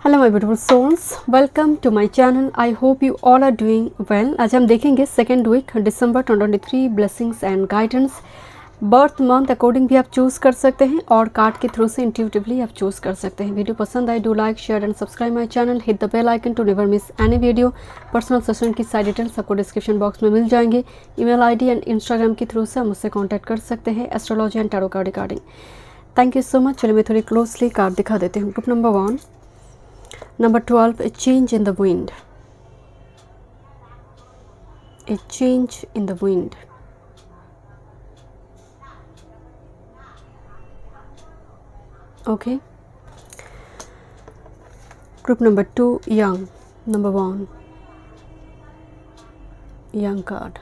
Hello my beautiful souls, welcome to my channel. I hope you all are doing well. आज हम देखेंगे second week December 2023 blessings and guidance. Birth month according भी आप choose कर सकते हैं और कार्ड के थ्रू से इंट्यूटिवली आप चूज़ कर सकते हैं। वीडियो पसंद आए do like share and subscribe my channel, hit the bell icon to never miss any video. Personal session की साइड डिटेल्स आपको डिस्क्रिप्शन बॉक्स में मिल जाएंगे। ईमेल आईडी एंड इंस्टाग्राम के थ्रू से आप मुझसे कॉन्टैक्ट कर सकते हैं astrology and tarot card regarding. Thank you so much. चलिए मैं थोड़ी क्लोजली कार्ड दिखा देती हूँ। Group number 1, Number 12, a change in the wind. A change in the wind. Okay. Group number 2, young. Number 1, young card.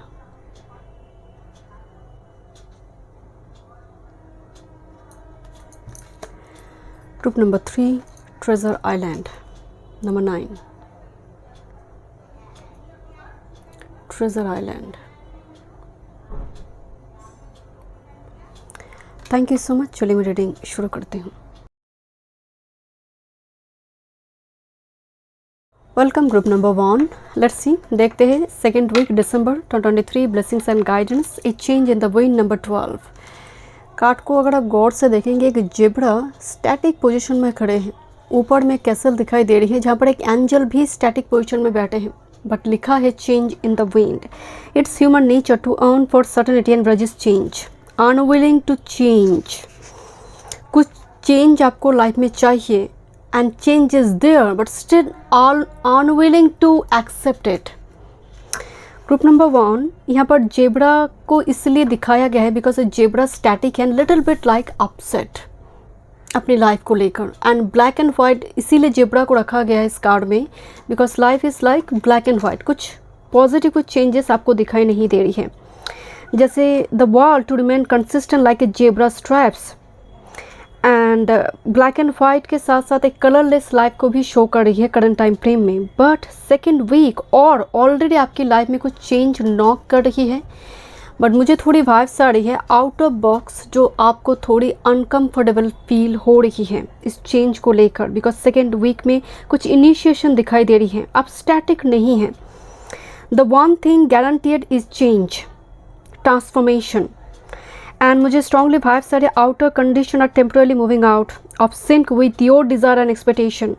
Group number 3, treasure island. Number 9, treasure island. Thank you so much. चलिए मैं reading शुरू करती हूँ। Welcome group number 1। Let's see, देखते हैं second week December 2023 blessings and guidance. A change in the wind. Number 12 card को अगर आप गौर से देखेंगे, एक जेब्रा स्टैटिक पोजीशन में खड़े हैं। ऊपर में कैसल दिखाई दे रही है जहाँ पर एक एंजल भी स्टैटिक पोजीशन में बैठे हैं, बट लिखा है change in the wind. It's human nature to yearn for certainty and resist change, unwilling to change. कुछ चेंज आपको लाइफ में चाहिए and change is there but still unwilling to accept it. Group number 1, यहाँ पर zebra को इसलिए दिखाया गया है because zebra static and little bit like upset अपनी लाइफ को लेकर। एंड ब्लैक एंड वाइट इसीलिए जेब्रा को रखा गया है इस कार्ड में because life is like black and white. कुछ पॉजिटिव कुछ चेंजेस आपको दिखाई नहीं दे रही है, जैसे the wall to remain consistent like a zebra stripes. And black and white के साथ साथ एक कलरलेस लाइफ को भी शो कर रही है करंट टाइम फ्रेम में। बट सेकेंड वीक और ऑलरेडी आपकी लाइफ में कुछ चेंज नॉक कर रही है, बट मुझे थोड़ी वाइब्स आ रही है आउट ऑफ बॉक्स, जो आपको थोड़ी अनकम्फर्टेबल फील हो रही है इस चेंज को लेकर बिकॉज सेकेंड वीक में कुछ इनिशिएशन दिखाई दे रही है। आप स्टैटिक नहीं हैं। The one thing guaranteed is change, transformation. And मुझे स्ट्रांगली वाइब्स आ रही है outer condition are temporarily moving out of sync with your desire and expectation.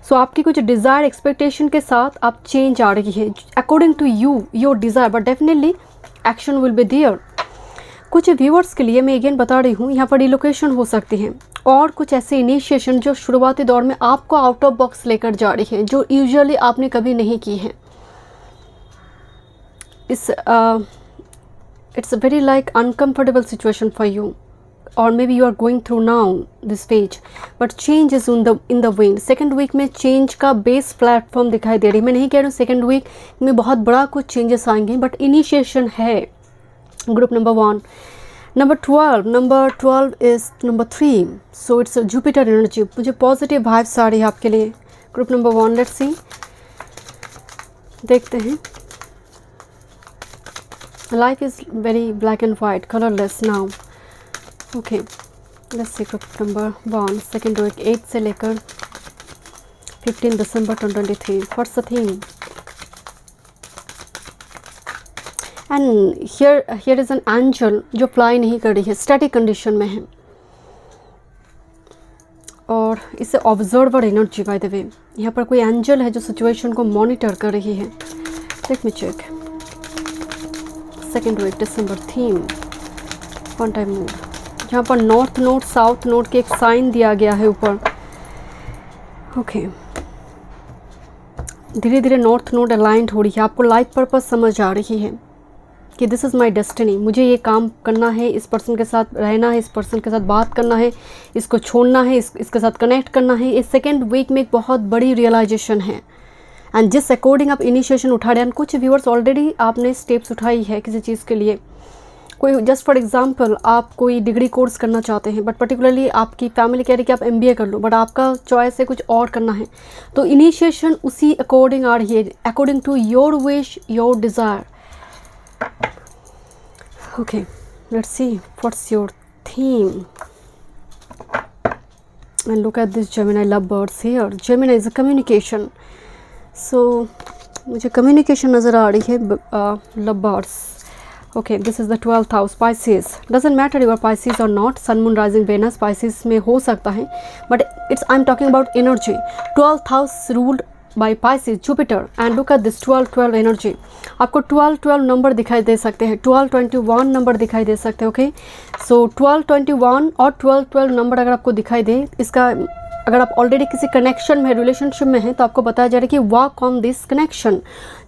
So आपकी कुछ डिज़ायर एक्सपेक्टेशन के साथ आप चेंज आ रही है according to you your desire, but definitely action will be there. कुछ व्यूअर्स के लिए मैं अगेन बता रही हूँ, यहाँ पर रिलोकेशन हो सकती है और कुछ ऐसे इनिशिएशन जो शुरुआती दौर में आपको आउट ऑफ बॉक्स लेकर जा रही है, जो यूजुअली आपने कभी नहीं की है। It's a very like uncomfortable situation for you और maybe you are going through now this page, but change is in the wind. Second week में चेंज का बेस प्लेटफॉर्म दिखाई दे रही है। मैं नहीं कह रही हूँ सेकेंड वीक में बहुत बड़ा कुछ चेंजेस आएंगे, बट इनिशिएशन है। Group number 1, number 12 is number 3, so it's Jupiter energy. मुझे पॉजिटिव वाइब्स आ रही है आपके लिए। ग्रुप नंबर 1, लेट्स सी, देखते हैं। Life is very black and white, colourless now. Okay, let's see group number 1 second week 8 से लेकर 15 December 2023। What's the theme? And here is an angel जो फ्लाई नहीं कर रही है, स्टैटिक कंडीशन में है और इसे ऑब्जर्वर एनर्जी बाय द वे। यहाँ पर कोई एंजल है जो सिचुएशन को मॉनिटर कर रही है। Let me check. Second week December theme one time move, जहाँ पर नॉर्थ नोड साउथ नोड के एक साइन दिया गया है ऊपर। ओके, धीरे धीरे नॉर्थ नोड अलाइंड हो रही है। आपको लाइफ पर्पस समझ आ रही है कि दिस इज़ माई डेस्टिनी, मुझे ये काम करना है, इस पर्सन के साथ रहना है, इस पर्सन के साथ बात करना है, इसको छोड़ना है, इसके साथ कनेक्ट करना है। इस सेकेंड वीक में एक बहुत बड़ी रियलाइजेशन है एंड जिस अकॉर्डिंग आप इनिशिएशन उठा रहे हैं। कुछ व्यूअर्स ऑलरेडी आपने स्टेप्स उठाई है किसी चीज़ के लिए। कोई जस्ट फॉर एग्जांपल आप कोई डिग्री कोर्स करना चाहते हैं, बट पर्टिकुलरली आपकी फैमिली कह रही है कि आप MBA कर लो, बट आपका चॉइस है कुछ और करना है, तो इनिशिएशन उसी अकॉर्डिंग आ रही है, according to your wish your desire. Okay, let's see what's your theme. and look at this Gemini lovebirds here. Gemini is a communication. So मुझे communication नज़र आ रही है lovebirds. Okay, this is the 12th house, Pisces. Doesn't matter you are Pisces or not. Sun, Moon, Rising, Venus Pisces में हो सकता है, but I'm talking about energy. 12th house ruled by Pisces, Jupiter, and look at this 12-12 energy. आपको 12-12 number दिखाई दे सकते हैं, 12-21 number दिखाई दे सकते हैं. ओके, सो 12-21 और 12-12 नंबर अगर आपको दिखाई दे, इसका अगर आप ऑलरेडी किसी कनेक्शन में, रिलेशनशिप में हैं, तो आपको बताया जा रहा है कि work on this connection.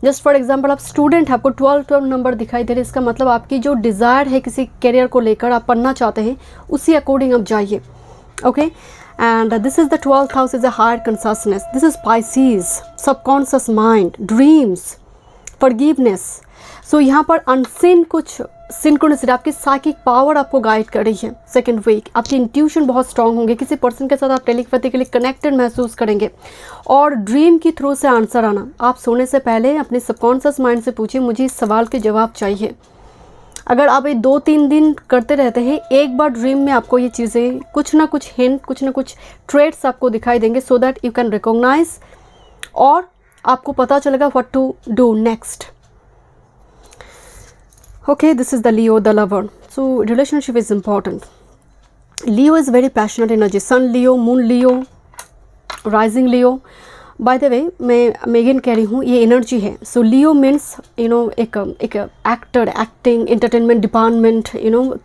Just for example, आप स्टूडेंट हैं, आपको 12-12 नंबर दिखाई दे रहे हैं, इसका मतलब आपकी जो डिज़ायर है किसी करियर को लेकर, आप पढ़ना चाहते हैं, उसी अकॉर्डिंग आप जाइए. Okay, and this is the 12th house, is a higher consciousness. This is Pisces, subconscious mind, dreams, forgiveness. So यहाँ पर unseen कुछ synchronicity, आपकी साइकिक पावर आपको गाइड कर रही है. सेकेंड वीक आपकी इंट्यूशन बहुत स्ट्रांग होंगे, किसी पर्सन के साथ आप टेलीपैथिकली कनेक्टेड महसूस करेंगे, और ड्रीम की थ्रू से आंसर आना. आप सोने से पहले अपने सबकॉन्शियस माइंड से पूछिए, मुझे इस सवाल के जवाब चाहिए. अगर आप ये 2-3 दिन करते रहते हैं, एक बार ड्रीम में आपको ये चीज़ें कुछ ना कुछ हिंट, कुछ ना कुछ ट्रेड्स आपको दिखाई देंगे, so that you can recognise, और आपको पता चलेगा what to do next. Okay, this is the Leo, the lover. So relationship is important. Leo is very passionate energy. Sun Leo, moon Leo, rising Leo. By the way, मैं again कह रही हूँ, ये energy है. So Leo means एक actor, acting, entertainment department,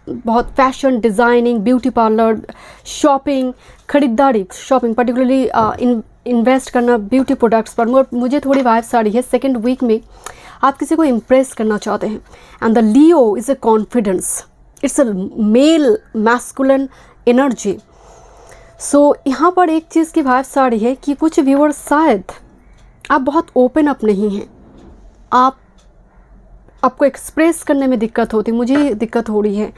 बहुत fashion, designing, beauty parlour, shopping, खरीदारी, shopping, particularly invest करना ब्यूटी प्रोडक्ट्स पर. मुझे थोड़ी वाइब्स आ रही है, सेकेंड वीक में आप किसी को इम्प्रेस करना चाहते हैं. And the Leo is a confidence, it's a male masculine energy. So यहाँ पर एक चीज़ की वाइब्स आ रही है कि कुछ व्यूअर्स शायद आप बहुत ओपन अप नहीं हैं, आपको एक्सप्रेस करने में दिक्कत होती, मुझे दिक्कत हो रही है.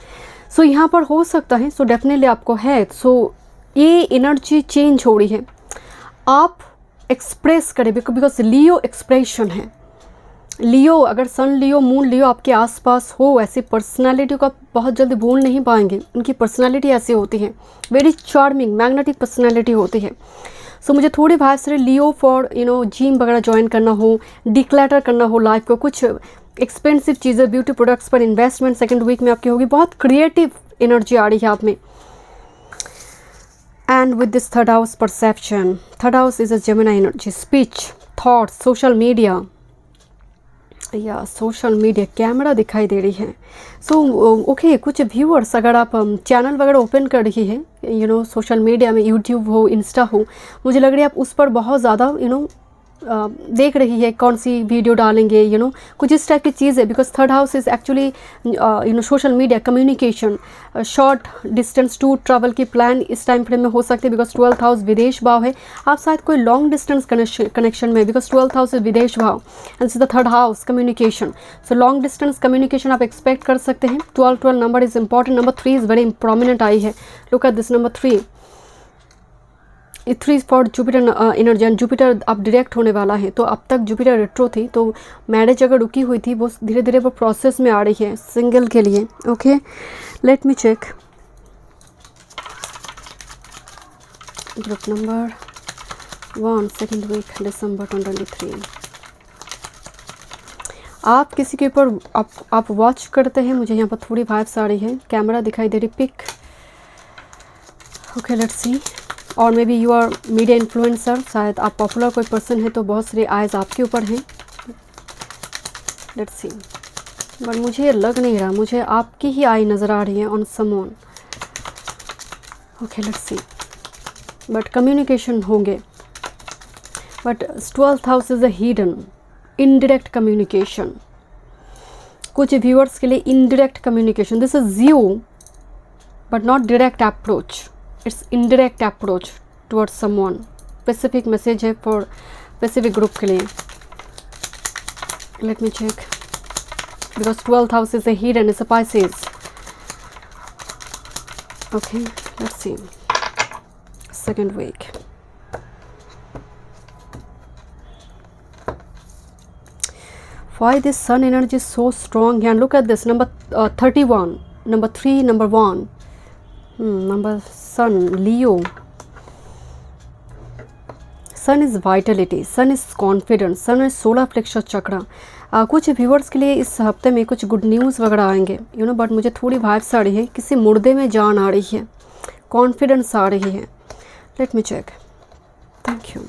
सो यहाँ पर हो सकता है, सो डेफिनेटली आपको है. सो ये एनर्जी चेंज हो रही है, आप एक्सप्रेस करें, बिकॉज लियो एक्सप्रेशन है. लियो, अगर सन लियो, मून लियो आपके आसपास हो, ऐसी पर्सनालिटी को आप बहुत जल्दी भूल नहीं पाएंगे. उनकी पर्सनालिटी ऐसी होती है, वेरी चार्मिंग, मैग्नेटिक पर्सनालिटी होती है. सो मुझे थोड़ी बात से लियो फॉर जिम वगैरह ज्वाइन करना हो, डिक्लटर करना हो लाइफ को, कुछ एक्सपेंसिव चीज़ें, ब्यूटी प्रोडक्ट्स पर इन्वेस्टमेंट सेकेंड वीक में आपकी होगी. बहुत क्रिएटिव एनर्जी आ रही है आप में. And with this third house, perception. Third house is a Gemini energy. Speech, thoughts, social media, या सोशल मीडिया, कैमरा दिखाई दे रही है. सो ओके, कुछ व्यूअर्स, अगर आप चैनल वगैरह ओपन कर रही है सोशल मीडिया में, यूट्यूब हो, इंस्टा हो, मुझे लग रही है आप उस पर बहुत ज़्यादा देख रही है कौन सी वीडियो डालेंगे, कुछ इस टाइप की चीज़ है. Because third house is actually social media, communication, short distance tour travel की प्लान इस टाइम फ्रेम में हो सकती है. बिकॉज 12th हाउस विदेश भाव है, आप शायद कोई लॉन्ग डिस्टेंस कनेक्शन में, बिकॉज 12th हाउस इज विदेश भाव and is the third house, communication. So long distance communication आप एक्सपेक्ट कर सकते हैं. 12-12 number is important. Number 3 is very prominent आई है. Look at this number 3. 3 for Jupiter energy, and Jupiter अब direct होने वाला है. तो अब तक जुपिटर रेट्रो थी, तो मैरिज अगर रुकी हुई थी, वो धीरे धीरे वो प्रोसेस में आ रही है सिंगल के लिए. Okay, let me check group number 1, second week December 2023. आप किसी के ऊपर आप वॉच करते हैं, मुझे यहाँ पर थोड़ी वाइब्स आ रही है, कैमरा दिखाई दे रही, पिक. Okay, let's see. और maybe you are media influencer, शायद आप पॉपुलर कोई पर्सन है, तो बहुत सारे आइज़ आपके ऊपर हैं. लेट्स सी, बट मुझे लग नहीं रहा, मुझे आपकी ही आई नज़र आ रही है on someone. Okay, let's see. But communication होंगे. But 12th house is a hidden, indirect communication. कुछ व्यूअर्स के लिए indirect communication, this is you, but not direct approach. It's indirect approach towards someone. Specific message है for specific group के लिए. Let me check. Because 12th house is a hidden, it's a Pisces. Okay, let's see. Second week. Why this sun energy is so strong here? And look at this number 31, number 3, number 1. Number Sun, Leo. Sun is vitality, sun is confidence, sun is solar plexus chakra. कुछ viewers के लिए इस हफ्ते में कुछ good news वगैरह आएंगे, you know, but मुझे थोड़ी वाइब्स आ रही है, किसी मुर्दे में जान आ रही है, कॉन्फिडेंस आ रही है। Let me check. Thank you.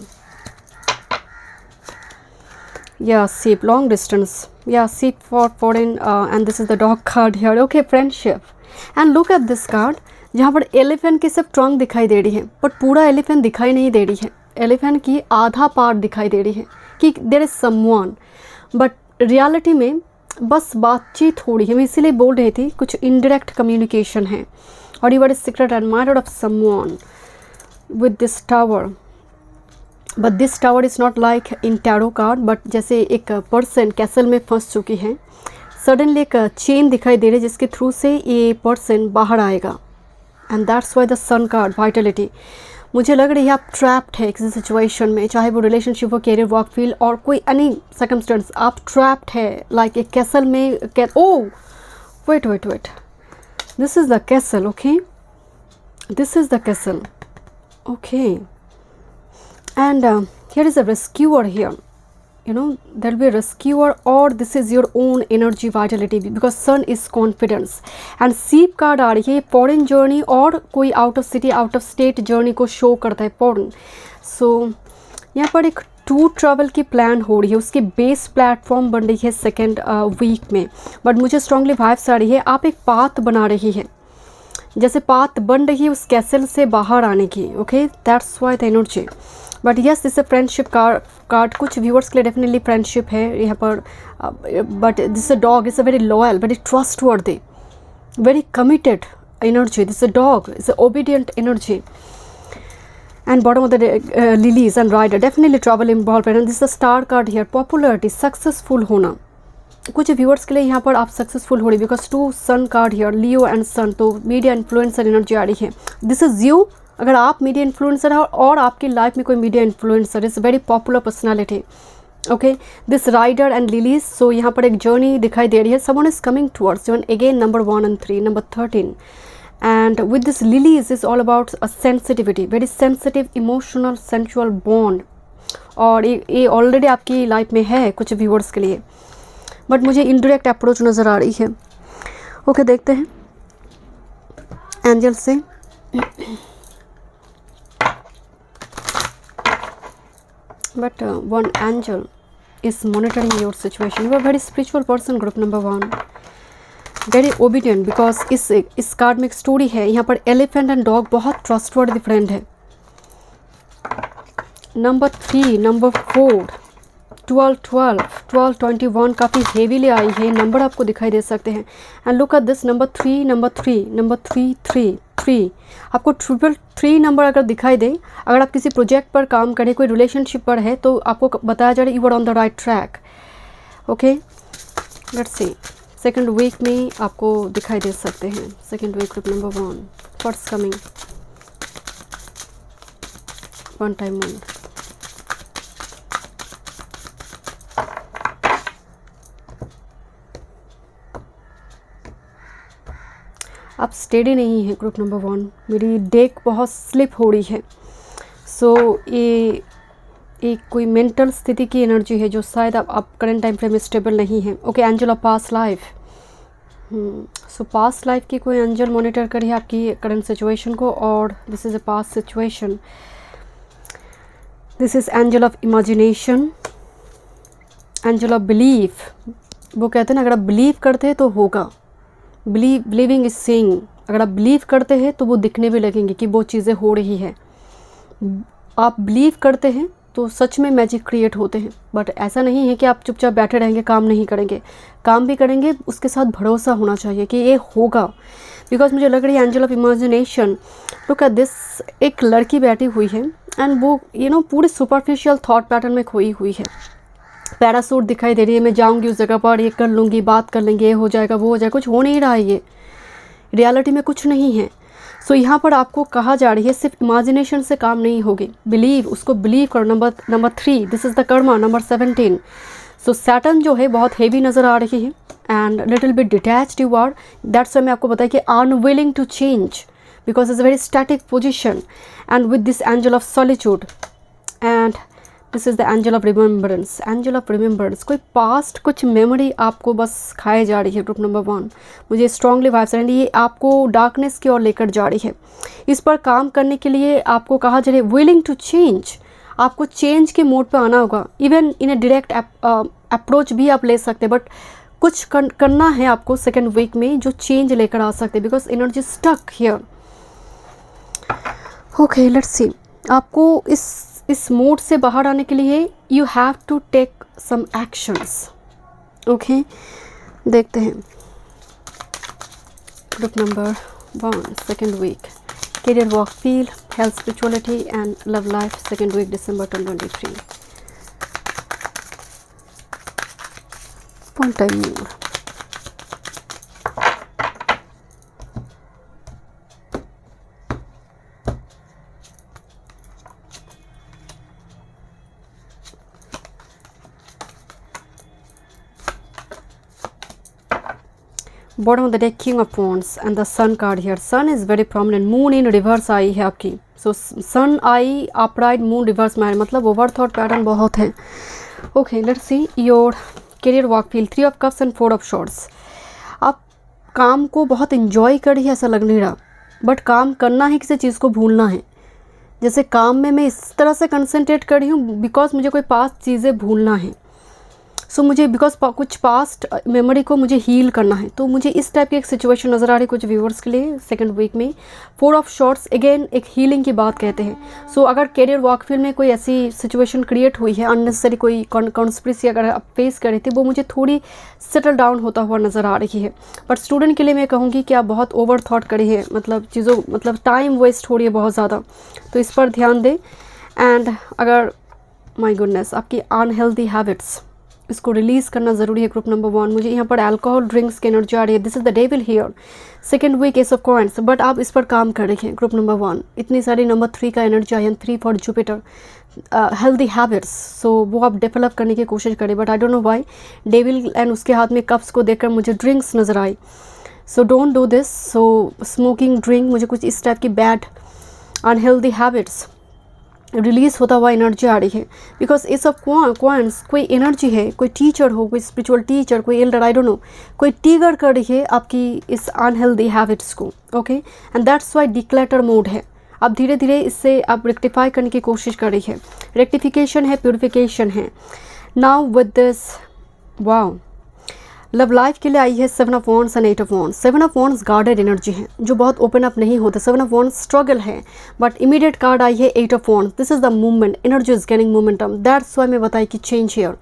Yeah, sheep, long distance. Yeah, sheep for foreign, and this is the dog card here. Okay, friendship. And look at this card, जहाँ पर एलिफेंट की सिर्फ ट्रंक दिखाई दे रही है, बट पूरा एलिफेंट दिखाई नहीं दे रही है। एलिफेंट की आधा पार्ट दिखाई दे रही है कि there is someone, but reality में बस बातचीत हो रही है। मैं इसीलिए बोल रही थी कुछ इनडायरेक्ट कम्युनिकेशन है। और you are a secret admirer of someone with this tower, but this tower is not like in tarot card, but जैसे एक पर्सन कैसल में फंस चुकी है, सडनली एक चेन दिखाई दे रही है जिसके थ्रू से ये पर्सन बाहर आएगा, and that's why the sun card, vitality. मुझे लग रही है आप ट्रैप्ड है किसी सिचुएशन में, चाहे वो रिलेशनशिप हो, कैरियर, वर्क फील्ड और कोई एनी सर्कमस्टेंस, आप ट्रैप्ड है लाइक एक कैसल में। Oh wait, this is the castle, okay, this is the castle, okay. And here is a rescuer here, you know, there will be a rescuer, or this is your own energy, vitality, because sun is confidence. And sheep card आ रही है, foreign journey और कोई out of city, out of state journey को show करता है, foreign. So यहाँ पर एक टूर ट्रैवल की प्लान हो रही है, उसकी बेस प्लेटफॉर्म बन रही है सेकेंड वीक में, बट मुझे स्ट्रांगली वाइब्स आ रही है आप एक पाथ बना रही है, जैसे पाथ बन रही है उस कैसल से बाहर आने की। Okay, that's why the energy. But yes, this friendship card कुछ व्यूअर्स के लिए डेफिनेटली फ्रेंडशिप है यहाँ पर, but this dog is a very loyal, very trustworthy, very committed energy. This dog is a obedient energy. And bottom of the lilies and rider, definitely trouble involved. And this is a star card here, popularity, successful होना। कुछ viewers के लिए यहाँ पर आप successful हो रही, because two sun card here, Leo and sun, तो मीडिया इन्फ्लुएंसर एनर्जी आ रही है। दिस इज यू, अगर आप मीडिया इन्फ्लुएंसर है और आपकी लाइफ में कोई media influencer is very popular personality. Okay, this rider and lilies, so यहाँ पर एक जर्नी दिखाई दे रही है, someone is coming towards you, again number 1 and 3, number 13, and with this lilies is all about a sensitivity, very sensitive, emotional, sensual bond, और ये already आपकी लाइफ में है कुछ व्यूअर्स के लिए, बट मुझे इनडायरेक्ट अप्रोच नज़र आ रही है। ओके, देखते हैं एंजल से। But one angel is monitoring your situation, you are very spiritual person, group number 1, very obedient, because इस कार्ड में एक स्टोरी है, यहाँ पर एलिफेंट एंड डॉग बहुत ट्रस्टवर्दी फ्रेंड है। नंबर 3, नंबर 4, 12, 21 काफ़ी हेवीली आई है, नंबर आपको दिखाई दे सकते हैं। And look at this number 3, number 3, आपको 3 नंबर अगर दिखाई दे, अगर आप किसी प्रोजेक्ट पर काम करें, कोई रिलेशनशिप पर है, तो आपको बताया जा रहा है you are on the right track. Okay, let's see second week में आपको दिखाई दे सकते हैं। Second week group number 1, what's coming, one time moon, आप स्टेडी नहीं है ग्रुप नंबर 1, मेरी डेक बहुत स्लिप हो रही है। सो ये कोई मेंटल स्थिति की एनर्जी है जो शायद आप करंट टाइम फ्रेम में स्टेबल नहीं है। Okay, angel of past life, so past life की कोई एंजल मॉनिटर करिए आपकी करंट सिचुएशन को, और this is a past situation. This is angel of imagination, angel of belief. वो कहते हैं ना, अगर आप बिलीव करते हैं तो होगा, बिलीविंग इज सीइंग, अगर आप बिलीव करते हैं तो वो दिखने भी लगेंगे कि वो चीज़ें हो रही है। आप बिलीव करते हैं तो सच में मैजिक क्रिएट होते हैं, बट ऐसा नहीं है कि आप चुपचाप बैठे रहेंगे, काम नहीं करेंगे, काम भी करेंगे, उसके साथ भरोसा होना चाहिए कि ये होगा। बिकॉज मुझे लग रही है angel of imagination, look at this, एक लड़की बैठी हुई है एंड वो पूरे सुपरफिशियल थॉट पैटर्न में खोई हुई है। पैरासूट दिखाई दे रही है, मैं जाऊंगी उस जगह पर, ये कर लूँगी, बात कर लेंगे, ये हो जाएगा, वो हो जाएगा, कुछ हो नहीं रहा है, ये रियलिटी में कुछ नहीं है। सो यहाँ पर आपको कहा जा रही है सिर्फ इमेजिनेशन से काम नहीं होगी, बिलीव, उसको बिलीव करो। Number 3, this is the karma, number 17। So Saturn जो है बहुत हेवी नज़र आ रही है and little bit detached you are, that's why मैं आपको बताया कि unwilling to change, because it's a very static position. And with this angel of solitude, and this is the angel of remembrance, angel of remembrance. कोई past कुछ memory आपको बस खाए जा रही है ग्रुप नंबर 1, मुझे स्ट्रांगली वाइब्स एंड ये आपको डार्कनेस की ओर लेकर जा रही है। इस पर काम करने के लिए आपको कहा जा रहा है विलिंग टू चेंज, आपको चेंज के मोड पे आना होगा। Even in A direct approach भी आप ले सकते हैं, बट कुछ करना है आपको सेकेंड वीक में जो चेंज लेकर आ सकते हैं, because energy stuck here. Okay let's see, आपको इस मोड से बाहर आने के लिए you have to take some actions. Okay देखते हैं group number 1 second week, career work field, health, spirituality and love life, second week December 2023. One time more. Bottom of the deck, King of Wands and the Sun card here. Sun is very prominent. Moon in reverse आई है आपकी. So Sun आई upright, Moon reverse में मतलब over thought pattern बहुत है. Okay, let's see your career work field. 3 of Cups and 4 of Swords. आप काम को बहुत enjoy कर रही है ऐसा लग नहीं रहा, बट काम करना है, किसी चीज़ को भूलना है। जैसे काम में मैं इस तरह से कंसंट्रेट कर रही हूँ बिकॉज मुझे कोई पास्ट चीज़ें भूलना है। सो मुझे बिकॉज कुछ पास्ट मेमोरी को मुझे हील करना है, तो मुझे इस टाइप की एक सिचुएशन नज़र आ रही है कुछ व्यूअर्स के लिए सेकंड वीक में। 4 ऑफ शॉर्ट्स अगेन एक हीलिंग की बात कहते हैं। सो अगर करियर वर्क फील्ड में कोई ऐसी सिचुएशन क्रिएट हुई है, अननेसेसरी कोई कॉन्स्पिरेसी अगर आप फेस कर रही थी, वो मुझे थोड़ी सेटल डाउन होता हुआ नज़र आ रही है। बट स्टूडेंट के लिए मैं कहूँगी कि आप बहुत ओवर थॉट करी है, मतलब टाइम वेस्ट हो रही है बहुत ज़्यादा, तो इस पर ध्यान दें। एंड अगर माई गुडनेस आपकी अनहेल्दी हैबिट्स, इसको रिलीज़ करना ज़रूरी है ग्रुप नंबर 1। मुझे यहाँ पर अल्कोहल ड्रिंक्स की एनर्जी आ रही है। This is the devil here, second week ace of coins, but आप इस पर काम कर रही हैं ग्रुप नंबर 1। इतनी सारी नंबर 3 का एनर्जी आई है, 3 for Jupiter, healthy habits, so वो आप डेवलप करने की कोशिश करें। But I don't know why devil and उसके हाथ में कप्स को देखकर मुझे ड्रिंक्स नज़र आई। So don't do this. So smoking, drink, मुझे कुछ इस टाइप की बैड अनहेल्दी हैबिट्स रिलीज़ होता हुआ एनर्जी आ रही है। बिकॉज इस ऑफ कॉइंस कोई एनर्जी है, कोई टीचर हो, कोई स्पिरिचुअल टीचर, कोई एल्डर, आई डोंट नो, कोई ट्रिगर कर रही है आपकी इस अनहेल्दी हैबिट्स को। Okay, and that's why declutter mode है। अब धीरे धीरे इससे आप रेक्टिफाई करने की कोशिश कर रही है। रेक्टिफिकेशन है, प्योरिफिकेशन है। Now with this, wow, love life के लिए आई है 7 of wands and 8 of wands. 7 of wands guarded energy है जो बहुत ओपन अप नहीं होता। 7 ऑफ वॉन्ड्स स्ट्रगल है, बट इमीडिएट कार्ड आई है 8 of wands. This is the movement, energy is gaining momentum, that's why मैं बताई कि चेंज हियर।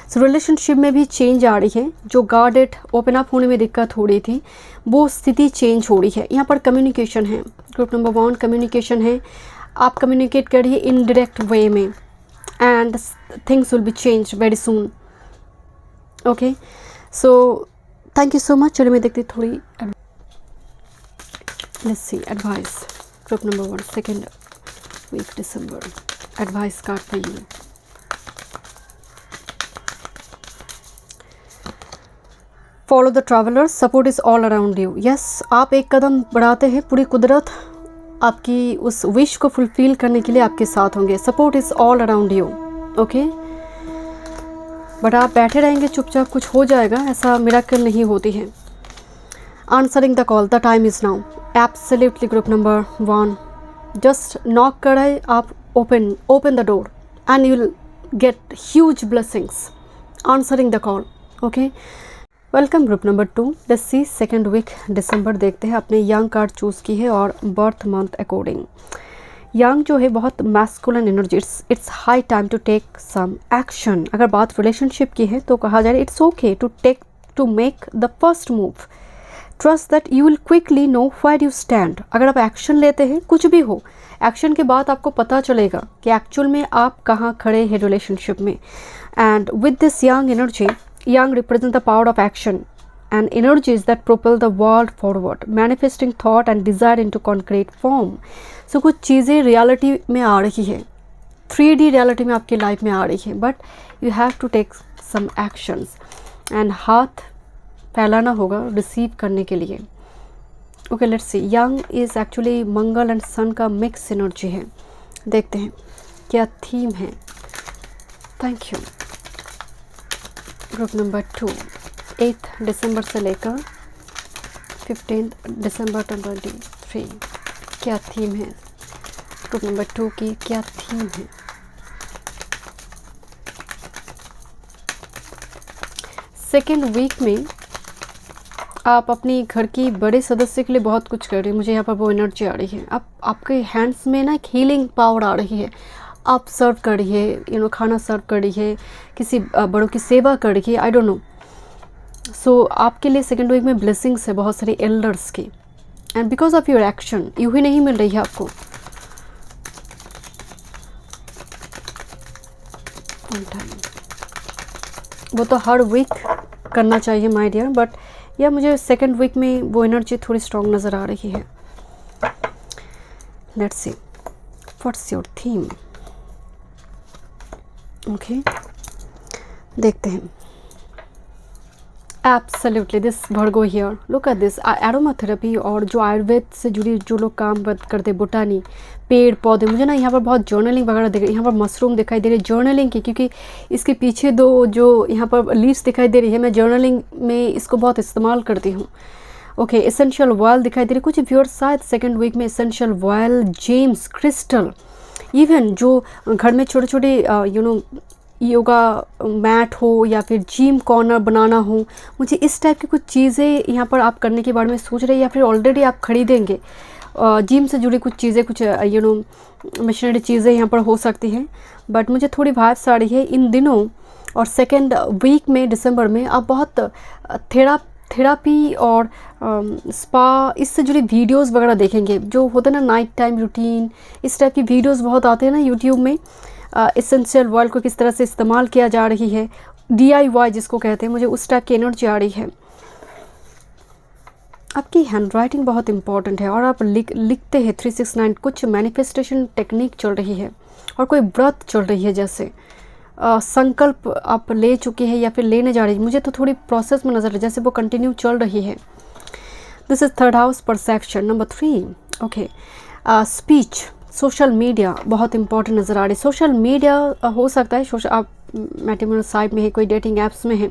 सो रिलेशनशिप में भी चेंज आ रही है, जो गार्डेड ओपन अप होने में दिक्कत हो रही थी वो स्थिति चेंज हो रही है। यहाँ पर कम्युनिकेशन है ग्रुप नंबर 1, कम्युनिकेशन है। आप कम्युनिकेट करिए इन डायरेक्ट वे में and things will be change very soon. Okay, so thank you so much. चलिए मैं देखती थोड़ी, let's see advice group number 1 second week December, advice card for you. Follow the travellers, support is all around you. Yes, आप एक कदम बढ़ाते हैं, पूरी कुदरत आपकी उस विश को फुलफिल करने के लिए आपके साथ होंगे। Support is all around you. Okay, but आप बैठे रहेंगे चुपचाप, कुछ हो जाएगा, ऐसा मिरेकल नहीं होती है। Answering the call, the time is now, absolutely group number 1। Just knock करें आप, open the door and you will get huge blessings. Answering the call. Okay, welcome group number 2। Let's see second week December, देखते हैं। आपने young card choose की है और birth month according. Young जो है बहुत masculine energy, it's high time to take some action. अगर बात रिलेशनशिप की है तो कहा जा रहा है it's okay to make the first move. Trust that you will quickly know where you stand. अगर आप एक्शन लेते हैं, कुछ भी हो, एक्शन के बाद आपको पता चलेगा कि एक्चुअल में आप कहाँ खड़े हैं रिलेशनशिप में। And with this young energy, young represent the power of action and energies that propel the world forward, manifesting thought and desire into concrete form. So कुछ चीज़ें रियलिटी में आ रही है, 3D रियलिटी में आपकी लाइफ में आ रही है, but you have to take some actions and हाथ फैलाना होगा रिसीव करने के लिए। Okay, let's see, young is actually Mangal and sun का मिक्स एनर्जी है। देखते हैं क्या थीम है थैंक यू। ग्रुप नंबर 2 8 दिसंबर से लेकर 15 दिसंबर 2023 क्या थीम है? ग्रुप नंबर 2 की क्या थीम है? सेकेंड वीक में आप अपनी घर की बड़े सदस्य के लिए बहुत कुछ कर रही हैं। मुझे यहाँ पर वो एनर्जी आ रही है। आप आपके हैंड्स में ना एक हीलिंग पावर आ रही है। आप सर्व कर रही है, खाना सर्व कर रही है, किसी बड़ों की सेवा कर रही है, आई डोंट नो। सो आपके लिए सेकेंड वीक में ब्लेसिंग्स है बहुत सारे एल्डर्स की, and because of your action यूँ ही नहीं मिल रही है आपको। वो तो हर वीक करना चाहिए माय डियर, बट या मुझे सेकेंड वीक में वो एनर्जी थोड़ी स्ट्रॉन्ग नज़र आ रही है। Let's see what's your theme. Okay, देखते हैं। Absolutely this Virgo here, look at this aroma therapy और जो आयुर्वेद से जुड़ी जो लोग काम करते, बोटानी, पेड़ पौधे। मुझे ना यहाँ पर बहुत जर्नलिंग वगैरह दिख रही है। यहाँ पर मशरूम दिखाई दे रही है जर्नलिंग की, क्योंकि इसके पीछे दो जो यहाँ पर लीव्स दिखाई दे रही है, मैं जर्नलिंग में इसको बहुत इस्तेमाल करती हूँ। ओके, एसेंशियल ऑयल दिखाई दे रही है। कुछ व्यूअर्स शायद सेकेंड वीक में essential oil, James, crystal, even जो घर में छोटे छोटे योगा मैट हो या फिर जिम कॉर्नर बनाना हो, मुझे इस टाइप की कुछ चीज़ें यहाँ पर आप करने के बारे में सोच रहे हैं, या फिर ऑलरेडी आप खरीदेंगे। जिम से जुड़ी कुछ चीज़ें, कुछ मशीनरी चीज़ें यहाँ पर हो सकती हैं। बट मुझे थोड़ी वाइब्स आ रही है इन दिनों और सेकेंड वीक में दिसंबर में आप बहुत थेरापी और स्पा, इससे जुड़ी वीडियोस वगैरह देखेंगे। जो होता है ना नाइट टाइम रूटीन, इस टाइप की वीडियोस बहुत आते हैं ना यूट्यूब में। एसेंशियल ऑयल को किस तरह से इस्तेमाल किया जा रही है, DIY जिसको कहते हैं, मुझे उस टाइप की एनर्जी आ रही है। आपकी हैंड राइटिंग बहुत इंपॉर्टेंट है और आप लिखते हैं 369। कुछ मैनिफेस्टेशन टेक्निक चल रही है और कोई व्रत चल रही है, जैसे संकल्प आप ले चुके हैं या फिर लेने जा रही है। मुझे तो थोड़ी प्रोसेस में नज़र है, जैसे वो कंटिन्यू चल रही है। This is third house, perception. Number 3 okay, speech, social media बहुत इंपॉर्टेंट नज़र आ रही है। सोशल मीडिया हो सकता है आप मैट्रिमोनियल साइट में है, कोई डेटिंग ऐप्स में है,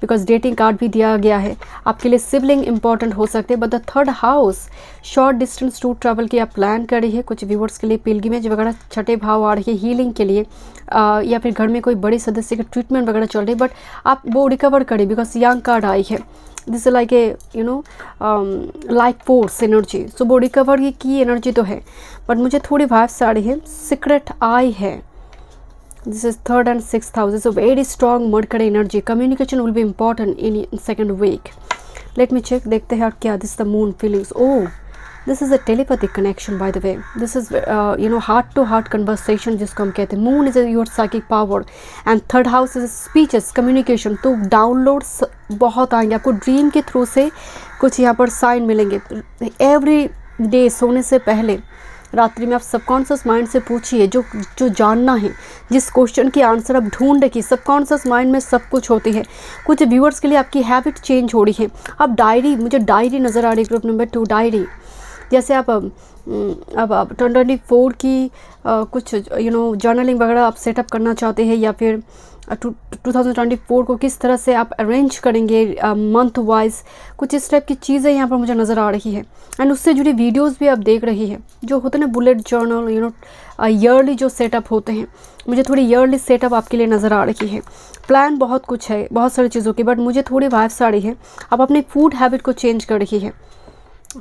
बिकॉज डेटिंग कार्ड भी दिया गया है। आपके लिए सिबलिंग इंपॉर्टेंट हो सकते हैं। But the third house, short distance tour travel की आप प्लान कर रही है। कुछ व्यूवर्स के लिए पिलग्रिमेज वगैरह छठे भाव आ रही है हीलिंग के लिए, या फिर घर में कोई बड़े सदस्य का ट्रीटमेंट वगैरह चल रही है, बट आप वो रिकवर करें बिकॉज यंग कार्ड आई है। This is like a life force energy. So वो रिकवर की एनर्जी तो है, बट मुझे थोड़ी वाइब्स आ रही है सीक्रेट आई है। This is third and sixth house, so very strong Mercury energy. Communication will be important in second week. Let me check, देखते हैं और क्या। This the moon feelings, oh this is a telepathic connection by the way. This is heart to heart conversation जिसको हम कहते हैं। Moon is your psychic power and third house is speeches, communication. तो downloads बहुत आएंगे आपको dream के through से, कुछ यहाँ पर साइन मिलेंगे। एवरी डे सोने से पहले रात्रि में आप सबकॉन्शियस माइंड से पूछिए जो जानना है, जिस क्वेश्चन की आंसर आप ढूंढ रखिए। सबकॉन्शियस माइंड में सब कुछ होती है। कुछ व्यूअर्स के लिए आपकी हैबिट चेंज हो रही है। अब डायरी, मुझे डायरी नज़र आ रही है। ग्रुप नंबर 2 डायरी, जैसे आप अब 2024 की कुछ जर्नलिंग वगैरह आप सेटअप करना चाहते हैं, या फिर 2024 को किस तरह से आप अरेंज करेंगे मंथ वाइज, कुछ इस टाइप की चीज़ें यहाँ पर मुझे नज़र आ रही है। एंड उससे जुड़ी वीडियोस भी आप देख रही है, जो होते हैं ना बुलेट जर्नल, ईयरली जो सेटअप होते हैं। मुझे थोड़ी ईयरली सेटअप आपके लिए नज़र आ रही है। प्लान बहुत कुछ है, बहुत सारी चीज़ों की, बट मुझे थोड़ी वाइब्स आ रही है आप अपनी फूड हैबिट को चेंज कर रही है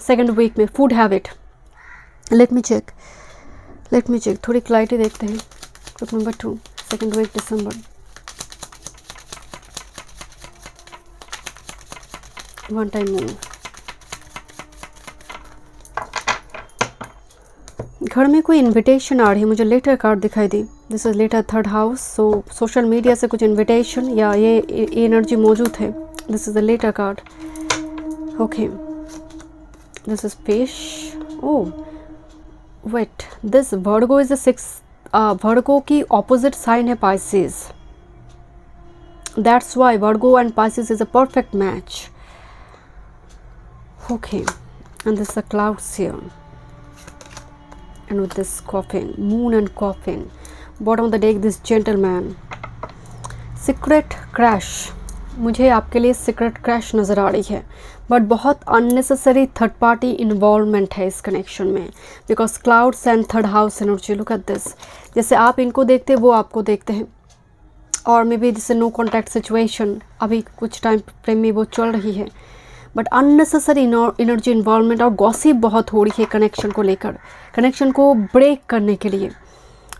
सेकेंड वीक में। Food habit, let me check, थोड़ी क्लैरिटी देखते हैं। Group number 2 second week December. One time move, घर में कोई इनविटेशन आ रही है। मुझे लेटर कार्ड दिखाई दी। This is letter, third house. So social media से कुछ इनविटेशन या ये एनर्जी मौजूद है। This is the letter card. Okay, this is fish. Oh wait, this Virgo is the 6। Virgo की ऑपोजिट साइन है Pisces. That's why Virgo and Pisces is a perfect match. Okay, and this is the clouds here, and with this coffin, moon and coffin. Bottom of the deck, this gentleman. Secret crash, मुझे आपके लिए secret crash नज़र आ रही है, but बहुत unnecessary third party involvement है इस कनेक्शन में, because clouds and third house energy, look at this. जैसे आप इनको देखते हैं वो आपको देखते हैं, और मे बी जैसे नो कॉन्टैक्ट सिचुएशन अभी कुछ टाइम फ्रेम में वो चल रही है, बट अननेसेसरी एनर्जी इन्वॉल्वमेंट और गॉसिप बहुत हो रही है कनेक्शन को लेकर, कनेक्शन को ब्रेक करने के लिए,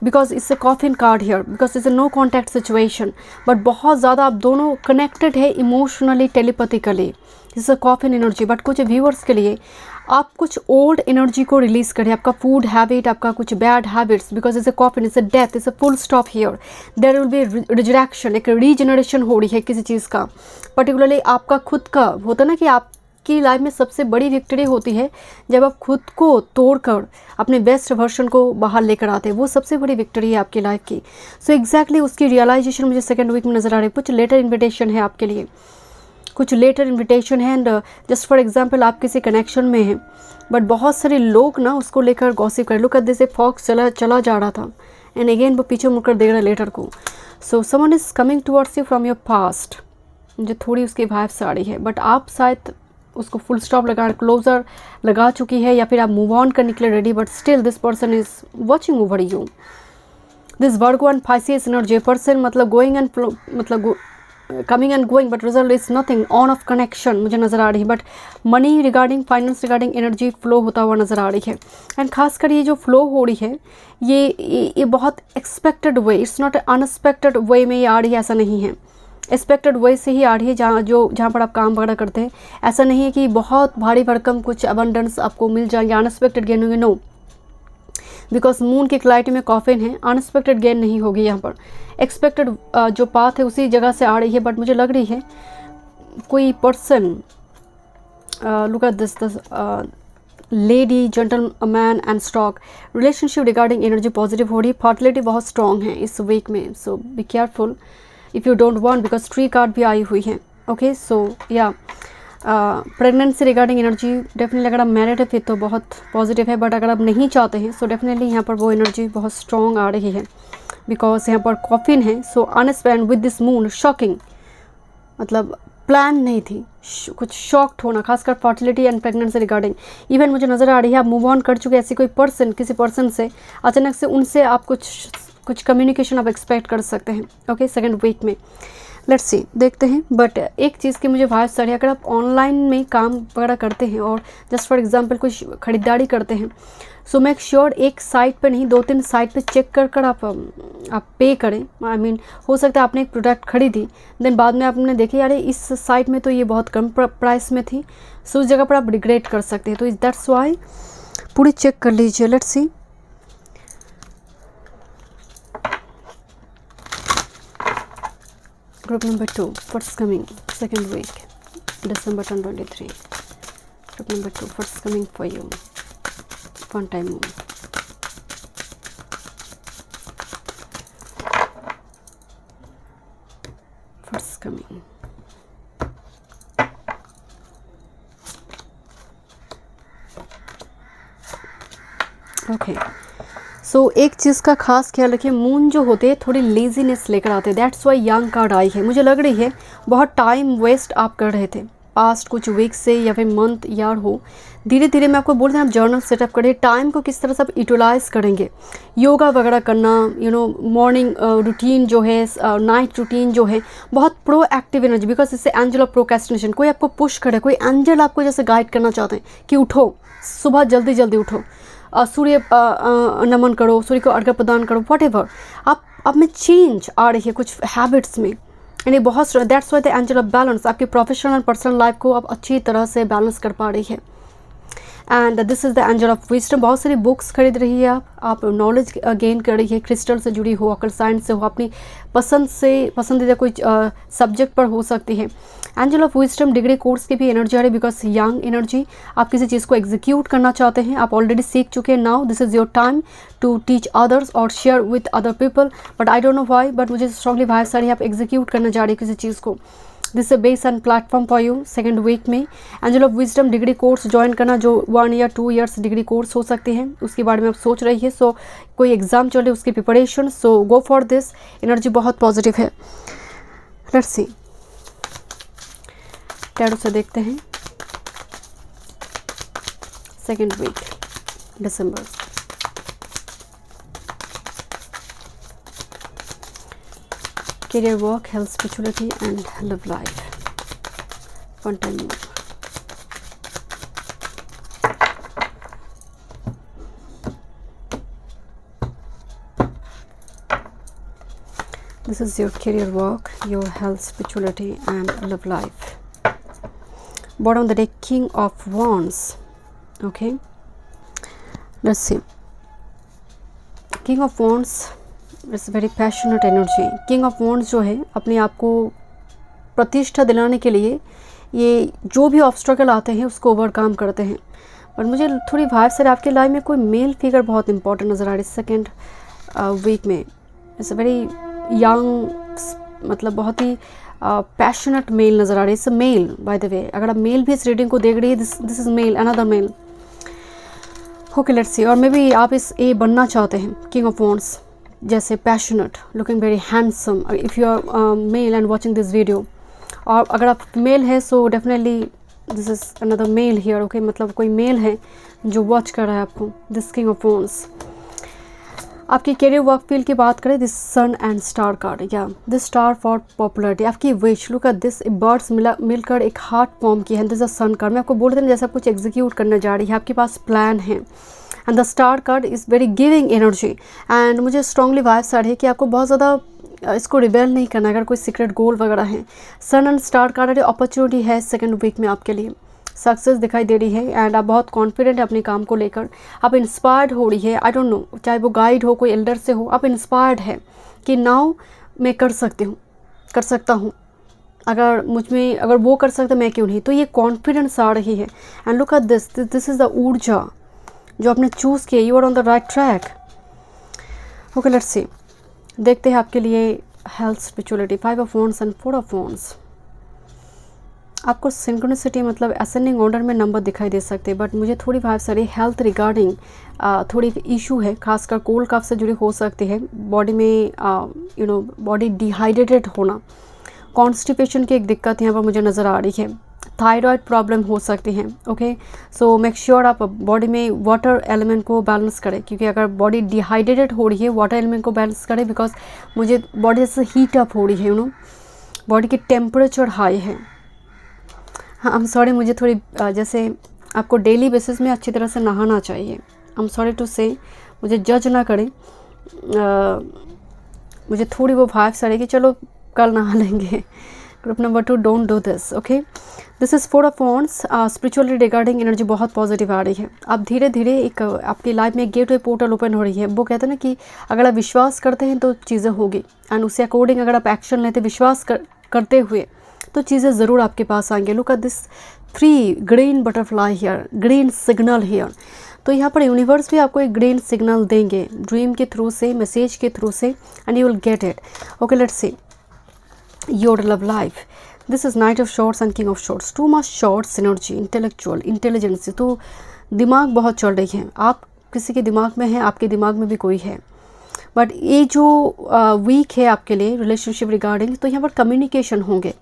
because it's a coffin card here, because it's a no contact situation, but बहुत ज़्यादा आप दोनों कनेक्टेड है emotionally, telepathically, it's a coffin energy. But कुछ व्यूअर्स के लिए आप कुछ ओल्ड एनर्जी को रिलीज़ करें, आपका फूड हैबिट, आपका कुछ bad habits, because it's a coffin, it's a death, it's a full stop here, there will be resurrection, एक रीजनरेशन हो रही है किसी चीज़ का, पर्टिकुलरली आपका खुद का होता है ना कि आपकी लाइफ में सबसे बड़ी विक्ट्री होती है जब आप खुद को तोड़कर अपने बेस्ट वर्जन को बाहर लेकर आते हैं, वो सबसे बड़ी विक्ट्री है आपकी लाइफ की। सो एग्जैक्टली उसकी रियलाइजेशन मुझे सेकेंड वीक में नज़र आ रही है। कुछ लेटर इन्विटेशन है आपके लिए, कुछ लेटर इन्विटेशन है, एंड जस्ट फॉर एग्जांपल आप किसी कनेक्शन में हैं, बट बहुत सारे लोग ना उसको लेकर गॉसिप कर, लुक एट दिस, फॉक्स चला जा रहा था एंड अगेन वो पीछे मुड़कर देख रहा है लेटर को। So someone is coming towards you from your past, मुझे थोड़ी उसकी वाइब्स आ रही है, बट आप शायद उसको फुल स्टॉप लगा, क्लोजर लगा चुकी है, या फिर आप मूव ऑन करने के लिए ready, but still this person is watching over you. This Virgo and Pisces energy person, मतलब गोइंग एंड मतलब coming and going, but result is nothing, on off connection मुझे नज़र आ रही है, but money regarding, finance regarding energy flow होता हुआ नज़र आ रही है। एंड खासकर ये जो फ्लो हो रही है ये बहुत expected way, it's not unexpected way में ये आ रही है, ऐसा नहीं है, एक्सपेक्टेड वे से ही आ रही है, जहाँ पर आप काम वगैरह करते हैं। ऐसा नहीं है कि बहुत भारी भरकम कुछ अबंडेंस आपको मिल जाएंगे, अनएक्सपेक्टेड गेन होंगे, नो, बिकॉज मून की क्लारिटी में कॉफिन है, अनएक्सपेक्टेड गेन नहीं होगी यहाँ पर, एक्सपेक्टेड जो पाथ है उसी जगह से आ रही है। बट मुझे लग रही है कोई person, look at this, lady, gentleman and stock, relationship regarding energy positive हो रही है, फर्टिलिटी बहुत स्ट्रॉन्ग है इस वीक में, so be careful if you don't want, because tree card भी आई हुई है। ओके, सो या प्रेगनेंसी रिगार्डिंग एनर्जी डेफिनेटली, अगर आप मैरिड है फिर तो बहुत पॉजिटिव है, बट अगर आप नहीं चाहते हैं सो डेफिनेटली यहाँ पर वो एनर्जी बहुत स्ट्रॉन्ग आ रही है, बिकॉज यहाँ पर कॉफिन है। सो unexpected with this moon, shocking, मतलब प्लान नहीं थी, कुछ शॉक्ड होना, खासकर fertility and pregnancy regarding. Even मुझे नज़र आ रही है आप मूव ऑन कर चुके, ऐसी कोई पर्सन, किसी पर्सन से अचानक से उनसे आप कुछ कम्युनिकेशन आप एक्सपेक्ट कर सकते हैं। ओके, सेकेंड वीक में लेट्स सी, देखते हैं। बट एक चीज़ की मुझे वाइब्स आ रही है, अगर आप ऑनलाइन में काम वगैरह करते हैं और जस्ट फॉर एग्जांपल कुछ ख़रीदारी करते हैं, सो मेक श्योर एक साइट पे नहीं 2-3 साइट पे चेक कर आप पे करें। आई मीन हो सकता है आपने एक प्रोडक्ट खरीदी, देन बाद में आपने देखे यार इस साइट में तो ये बहुत कम प्राइस में थी, सो उस जगह पर आप रिग्रेट कर सकते हैं। तो दैट्स वाई पूरी चेक कर लीजिए। Let's see, group number 2, what's coming second week December 2023, group number 2, what's coming for you, one time more, what's coming, okay, सो एक चीज़ का खास ख्याल रखिए, मून जो होते हैं थोड़ी लेजीनेस लेकर आते हैं, दैट्स वाई यंग कार्ड आई है। मुझे लग रही है बहुत टाइम वेस्ट आप कर रहे थे पास्ट कुछ वीक से या फिर मंथ ईयर हो, धीरे धीरे मैं आपको बोल रही हूँ आप जर्नल सेटअप करें, टाइम को किस तरह से आप यूटिलाइज़ करेंगे, योगा वगैरह करना, मॉर्निंग रूटीन जो है, नाइट रूटीन जो है, बहुत प्रोएक्टिव एनर्जी, बिकॉज इससे एंजल ऑफ प्रोक्रेस्टिनेशन, कोई आपको पुश करे, कोई एंजल आपको जैसे गाइड करना चाहते हैं कि उठो, सुबह जल्दी जल्दी उठो, सूर्य नमन करो, सूर्य को अर्घ्य प्रदान करो, वॉट एवर, आप में चेंज आ रही है कुछ हैबिट्स में, यानी बहुत, that's why the angel of balance, आपकी प्रोफेशनल एंड पर्सनल लाइफ को आप अच्छी तरह से बैलेंस कर पा रही है। And this is the angel of wisdom, बहुत सारी बुक्स खरीद रही है आप नॉलेज गेन कर रही है, क्रिस्टल से जुड़ी हो, अकल साइंस से हो, अपनी पसंदीदा कोई सब्जेक्ट पर हो सकती है। Angel of wisdom degree course की भी एनर्जी आ रही है, बिकॉज यंग एनर्जी, आप किसी चीज़ को एग्जीक्यूट करना चाहते हैं, आप ऑलरेडी सीख चुके हैं, now this is your time to teach others और share with other people, but I don't know why, but मुझे स्ट्रांगली वाइब्स आ रही है आप एग्जीक्यूट करने जा रही है किसी चीज़ को। This is base and platform for you second week में। Angel of wisdom degree course join करना, जो 1 या 2 ईयर्स डिग्री कोर्स हो सकती है, उसके बारे में आप सोच रही है, सो कोई एग्जाम चल रही है उसकी preparation, so go for this, energy बहुत पॉजिटिव है। लेट्स सी, टैरो से देखते हैं second week December. Career, work, health, spirituality and love life. One time more. This is your career, work, your health, spirituality and love life. Bottom of the deck, King of Wands. Okay, let's see. King of Wands, it's very passionate energy. King of wands जो है अपने आप को प्रतिष्ठा दिलाने के लिए ये जो भी ऑब्स्ट्रकल आते हैं उसको ओवरकम करते हैं। और मुझे थोड़ी वाइब सर आपके लाइफ में कोई मेल फिगर बहुत इंपॉर्टेंट नज़र आ रही है सेकेंड वीक में। इट्स वेरी यंग, मतलब बहुत ही पैशनेट मेल नज़र आ रही है। It's male by the way, अगर आप मेल भी इस रीडिंग को देख रही है, this is male, another male. Okay let's see. और मे बी आप इस ए बनना चाहते हैं किंग ऑफ वॉन्ड्स, जैसे passionate, looking very handsome, if you are male and watching this video. और अगर आप मेल है so definitely this is another male here. Okay, मतलब कोई मेल है जो वॉच कर रहा है आपको। This king of wands. आपकी कैरियर वर्क फील्ड की बात करें, this sun and star card, या दिस स्टार फॉर पॉपुलरिटी। आपकी wish, look at this, birds मिलकर एक हार्ट फॉर्म की है। This a sun card. मैं आपको बोल रही थी जैसे आप कुछ एग्जीक्यूट करने जा रही है, आपके पास प्लान है। And the star card is very giving energy. And मुझे स्ट्रांगली वाइब्स आ रही है कि आपको बहुत ज़्यादा इसको रिबेल नहीं करना अगर कोई सीक्रेट गोल वगैरह है। सन एंड स्टार कार्ड अपॉर्चुनिटी है सेकेंड वीक में आपके लिए, सक्सेस दिखाई दे रही है। एंड आप बहुत कॉन्फिडेंट है अपने काम को लेकर, आप इंस्पायर्ड हो रही है। आई डोंट नो, चाहे वो गाइड हो, कोई एल्डर से हो, आप इंस्पायर्ड है कि नाउ मैं कर सकती हूँ, कर सकता हूँ। अगर मुझ में अगर वो कर सकते मैं क्यों नहीं। तो ये कॉन्फिडेंस आ रही है। And look at this, this is the ऊर्जा जो आपने चूज़ किया। You are on the right track. Okay let's see, देखते हैं आपके लिए health, spirituality, 5 of wands and 4 of wands. आपको सिंक्रोनिसिटी मतलब असेंडिंग ऑर्डर में नंबर दिखाई दे सकते हैं, बट मुझे थोड़ी वाइब सारी हेल्थ रिगार्डिंग थोड़ी इशू है, खासकर कोल्ड कफ से जुड़ी हो सकती है। बॉडी में बॉडी डिहाइड्रेटेड होना, कॉन्स्टिपेशन की एक दिक्कत यहाँ पर मुझे नज़र आ रही है। थायराइड प्रॉब्लम हो सकती हैं। ओके, सो मेक श्योर आप बॉडी में वाटर एलिमेंट को बैलेंस करें, क्योंकि अगर बॉडी डिहाइड्रेटेड हो रही है वाटर एलिमेंट को बैलेंस करें, बिकॉज मुझे बॉडी जैसे हीट अप हो रही है, बॉडी की टेम्परेचर हाई है। हाँ, आई एम सॉरी, मुझे थोड़ी जैसे आपको डेली बेसिस में अच्छी तरह से नहाना चाहिए। आई एम सॉरी टू से, मुझे जज ना करें। मुझे थोड़ी वो वाइब्स आ रही कि चलो कल नहा लेंगे। Group number 2, don't do this. Okay, this is 4 of wands. Spirituality regarding energy बहुत पॉजिटिव आ रही है। अब धीरे धीरे एक आपकी लाइफ में गेटवे पोर्टल ओपन हो रही है। वो कहते हैं ना कि अगर आप विश्वास करते हैं तो चीज़ें होगी, एंड उससे अकॉर्डिंग अगर आप एक्शन लेते विश्वास करते हुए तो चीज़ें ज़रूर आपके पास आएंगे। Look at this 3 green butterfly here, green signal here. तो यहाँ पर यूनिवर्स भी आपको एक ग्रीन सिग्नल देंगे ड्रीम के थ्रू से, मैसेज के थ्रू से, and you will get it. Okay let's see your love life. This is night of shorts and king of shorts. Too much shorts energy, intellectual intelligence. तो दिमाग बहुत चल रही है, आप किसी के दिमाग में हैं, आपके दिमाग में भी कोई है। बट ये जो वीक है आपके लिए रिलेशनशिप रिगार्डिंग, तो यहाँ पर कम्युनिकेशन होंगे।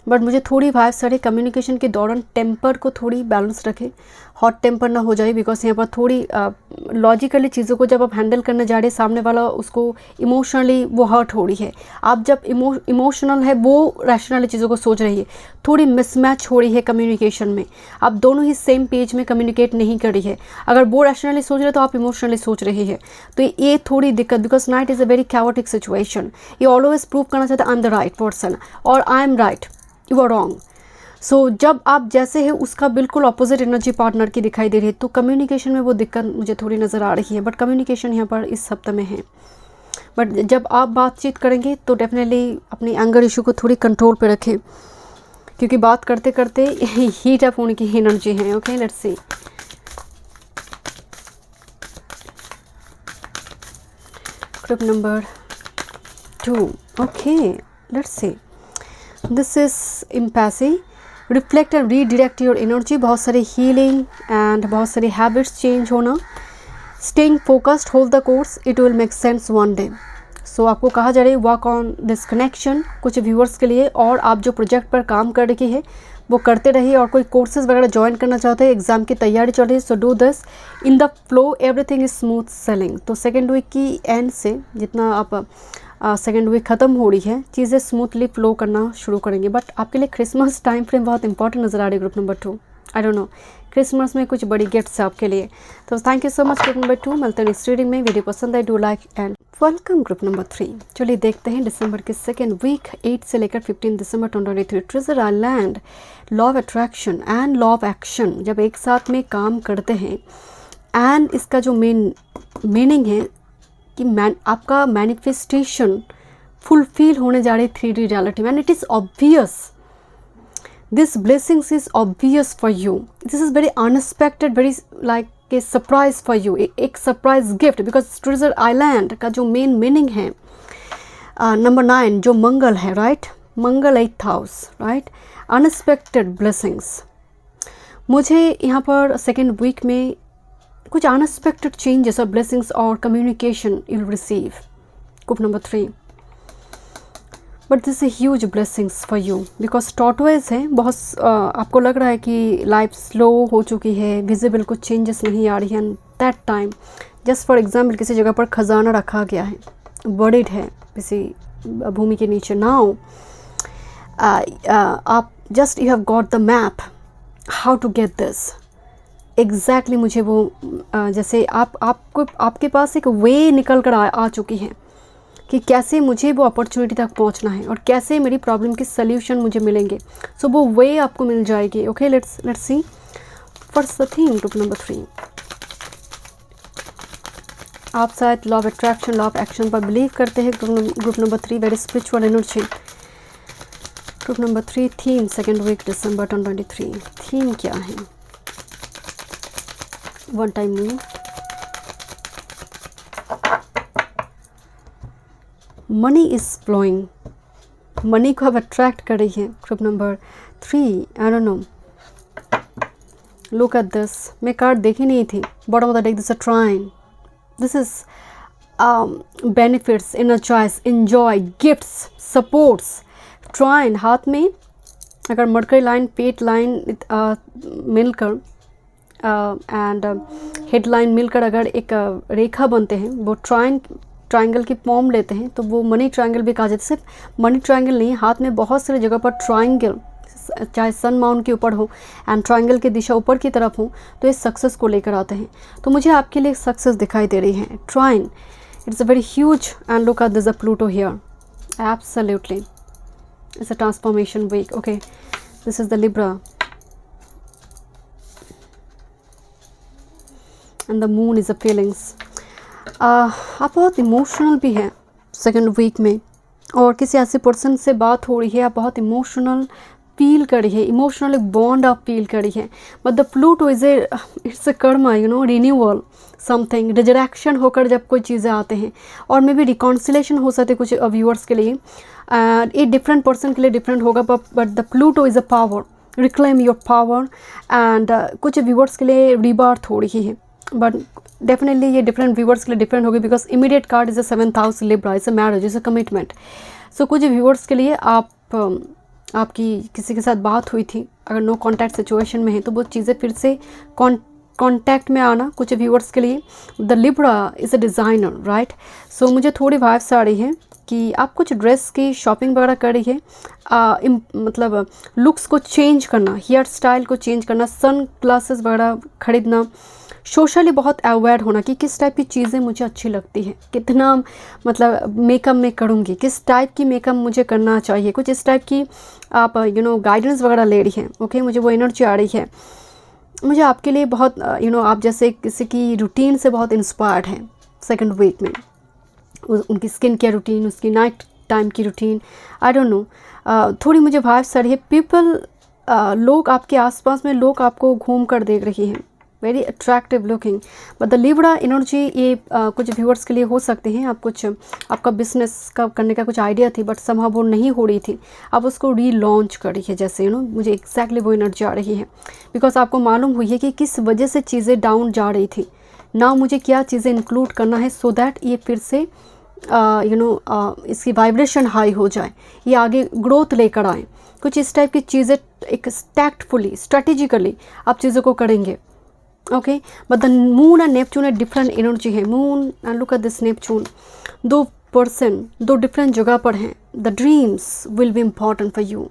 बट मुझे थोड़ी वाइब सारे कम्युनिकेशन के दौरान टेम्पर को थोड़ी बैलेंस रखें, हॉट टेम्पर ना हो जाए, बिकॉज यहाँ पर थोड़ी लॉजिकली चीज़ों को जब आप हैंडल करने जा रहे हैं, सामने वाला उसको इमोशनली वो हर्ट हो रही है। आप जब इमोशनल है, वो रैशनली चीज़ों को सोच रही है, थोड़ी मिसमैच हो रही है कम्युनिकेशन में। आप दोनों ही सेम पेज में कम्युनिकेट नहीं कर रही है। अगर वो रैशनली सोच रहे तो आप इमोशनली सोच रही है, तो ये थोड़ी दिक्कत, because knight is a very chaotic situation. ये ऑलवेज प्रूव करना चाहता है I am the right person और I am right, you are wrong. So जब आप जैसे है उसका बिल्कुल अपोजिट एनर्जी पार्टनर की दिखाई दे रही है, तो कम्युनिकेशन में वो दिक्कत मुझे थोड़ी नज़र आ रही है। बट कम्युनिकेशन यहाँ पर इस सप्ताह में है। बट जब आप बातचीत करेंगे तो डेफिनेटली अपनी एंगर इशू को थोड़ी कंट्रोल पे रखें, क्योंकि बात करते करते हीट अप होने की एनर्जी है। Okay let's see group number 2। Okay let's see, this is empathy. Reflect and redirect your energy. बहुत सारी हीलिंग एंड बहुत सारी हैबिट्स चेंज होना। Staying focused, hold the course, it will make sense one day. So आपको कहा जा रहा है वर्क ऑन दिस कनेक्शन कुछ व्यूअर्स के लिए, और आप जो प्रोजेक्ट पर काम कर रही है वो करते रहिए, और कोई कोर्सेज वगैरह ज्वाइन करना चाहते हैं, एग्ज़ाम की तैयारी चल रही है, so do this in the flow, everything is smooth selling. तो सेकेंड वीक की एंड से जितना आप सेकेंड वीक ख़त्म हो रही है, चीज़ें स्मूथली फ्लो करना शुरू करेंगे। बट आपके लिए क्रिसमस टाइम फ्रेम बहुत इंपॉर्टेंट नज़र आ रही है group number 2। I don't no, Christmas में कुछ बड़ी गिफ्ट्स है आपके लिए। तो thank you so much group number 2। मिलते हैं नेक्स्ट रीडिंग में। वीडियो पसंद है do like and welcome group number 3। चलिए देखते हैं दिसंबर के सेकेंड वीक 8 से लेकर 15 December 2023। Treasure island, law of attraction and law of action जब एक साथ में काम करते हैं, एंड इसका जो मीनिंग है कि आपका मैनिफेस्टेशन फुलफिल होने जा रही है 3D रियलिटी में, and it is obvious, this blessings is obvious for you, this is very unexpected, very like a surprise for you, एक surprise gift. Because treasure island का जो मेन मीनिंग है number 9 जो मंगल है, राइट, मंगल 8th house, right, unexpected blessings. मुझे यहाँ पर second week में कुछ अनएक्सपेक्टेड चेंजेस और ब्लेसिंग्स और communication you will receive group number 3। But this is huge blessings for you because tortoise है, बहुत आपको लग रहा है कि लाइफ स्लो हो चुकी है, विजिबल कुछ चेंजेस नहीं आ रही है, and that time just for example किसी जगह पर खजाना रखा गया है, बर्डेड है किसी भूमि के नीचे, नाउ आप just you have got the map how to get this exactly. मुझे वो जैसे आपके पास एक वे निकल कर आ चुकी है कि कैसे मुझे वो अपॉर्चुनिटी तक पहुंचना है और कैसे मेरी प्रॉब्लम के सल्यूशन मुझे मिलेंगे। सो वो वे आपको मिल जाएगी। Okay, let's see first the theme group number 3। आप शायद law of attraction, law of action पर बिलीव करते हैं group number 3, very spiritual energy. Group number 3 theme second week December 2023। Theme क्या है? One time move, money is flowing, money को अब attract कर रही है group number 3। I don't know, look at this, मैं कार्ड देखी नहीं थी, bottom of the deck this a trine, this is benefits, energize, enjoy, gifts, supports. Trine हाथ में अगर मरकरी लाइन, पेट लाइन मिलकर एंड हेडलाइन मिलकर अगर एक रेखा बनते हैं, वो ट्रायंगल की फॉर्म लेते हैं, तो वो मनी ट्रायंगल भी कहा जाता है। सिर्फ मनी ट्रायंगल नहीं, हाथ में बहुत सारी जगह पर ट्रायंगल, चाहे सन माउंट के ऊपर हो एंड ट्रायंगल की दिशा ऊपर की तरफ हो, तो ये सक्सेस को लेकर आते हैं। तो मुझे आपके लिए सक्सेस दिखाई दे रही है। Trine, it's a very huge, and look at this a Pluto here, absolutely it's a transformation week. Okay, this is the Libra and the moon is a feelings. आप बहुत इमोशनल भी हैं सेकेंड वीक में, और किसी ऐसे person से बात हो रही है, आप बहुत इमोशनल फील कर रही है, इमोशनल एक बॉन्ड आप फील कर रही है। But the Pluto is it's a Karma, you know, renewal, something resurrection होकर जब कोई चीज़ें आते हैं, और मे बी रिकॉन्सिलेशन हो सकते कुछ व्यूअर्स के लिए, ये डिफरेंट पर्सन के लिए डिफरेंट होगा। But the Pluto is a power, reclaim your power, and कुछ व्यूअर्स के लिए रीबर्थ हो रही है, बट डेफिनेटली ये डिफरेंट व्यूअर्स के लिए डिफरेंट होगी, because immediate card is a 7th house Libra, is a marriage, is a commitment. So कुछ व्यूअर्स के लिए आपकी किसी के साथ बात हुई थी, अगर नो कॉन्टैक्ट सिचुएशन में है, तो वो चीज़ें फिर से कॉन्टैक्ट में आना कुछ व्यूअर्स के लिए। The Libra is a designer, right. So मुझे थोड़ी वाइब्स आ रही है कि आप कुछ ड्रेस की शॉपिंग वगैरह कर रही है, मतलब लुक्स को चेंज करना, हेयर स्टाइल को चेंज करना, सन ग्लासेस वगैरह खरीदना, सोशली बहुत अवेयर होना कि किस टाइप की चीज़ें मुझे अच्छी लगती हैं, कितना मतलब मेकअप मैं करूँगी, किस टाइप की मेकअप मुझे करना चाहिए, कुछ इस टाइप की आप गाइडेंस वगैरह ले रही हैं। ओके, मुझे वो एनर्जी आ रही है। मुझे आपके लिए बहुत आप जैसे किसी की रूटीन से बहुत इंस्पायर्ड हैं सेकेंड वीक में, उनकी स्किन केयर रूटीन, उसकी नाइट टाइम की रूटीन, आई डोंट नो, थोड़ी मुझे वाइब्स आ रही है। पीपल, लोग आपके आसपास में, लोग आपको घूम कर देख रही हैं, very attractive looking. But the Libra energy ये कुछ व्यूअर्स के लिए हो सकते हैं। आप कुछ आपका बिजनेस का करने का कुछ आइडिया थी, बट समहाउ वो नहीं हो रही थी, आप उसको रीलॉन्च कर रही है, जैसे मुझे एग्जैक्टली वो एनर्जी आ रही है, बिकॉज आपको मालूम हुई है कि किस वजह से चीज़ें डाउन जा रही थी। ना मुझे क्या चीज़ें इंक्लूड करना है सो दैट ये फिर से इसकी वाइब्रेशन हाई हो जाए, ये आगे ग्रोथ लेकर आए, कुछ इस टाइप की चीज़ें एक टैक्टफुली स्ट्रेटेजिकली आप चीज़ों को करेंगे। Okay, but the moon and Neptune है डिफरेंट एनर्जी है। Moon and look at this Neptune, दो पर्सन दो डिफरेंट जगह पर हैं। The dreams will be important for you.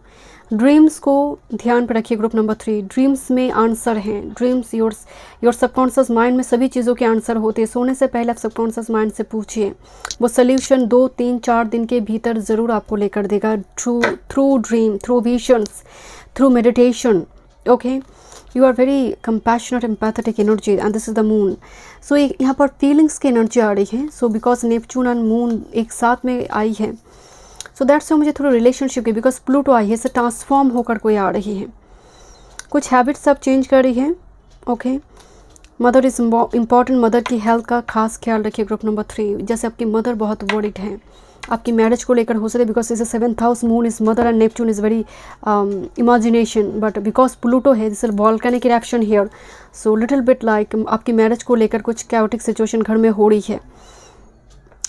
Dreams को ध्यान पर रखिए। ग्रुप नंबर 3, ड्रीम्स में आंसर हैं। ड्रीम्स योर सबकॉन्शियस माइंड में सभी चीज़ों के आंसर होते हैं। सोने से पहले आप सबकॉन्शियस माइंड से पूछिए, वो सोल्यूशन 2, 3, 4 दिन के भीतर ज़रूर आपको लेकर देगा। Through dream, through visions, through meditation. Okay, you are very compassionate empathetic energy and this is the moon. So यहाँ पर फीलिंग्स की एनर्जी आ रही है। So because Neptune and moon एक साथ में आई है, सो दैट्स मुझे थोड़ी रिलेशनशिप की, बिकॉज प्लूटो आई है, इससे ट्रांसफॉर्म होकर कोई आ रही है, कुछ हैबिट्स सब चेंज कर रही है। Okay, mother is important. Mother की हेल्थ का खास ख्याल रखिए। ग्रुप नंबर 3, जैसे आपकी मदर बहुत वरीड है आपकी मैरिज को लेकर हो सकते, because is 7th house, moon is mother and Neptune is very imagination, but because Pluto है this volcanic eruption here, so little bit like आपकी मैरिज को लेकर कुछ कैओटिक सिचुएशन घर में हो रही है।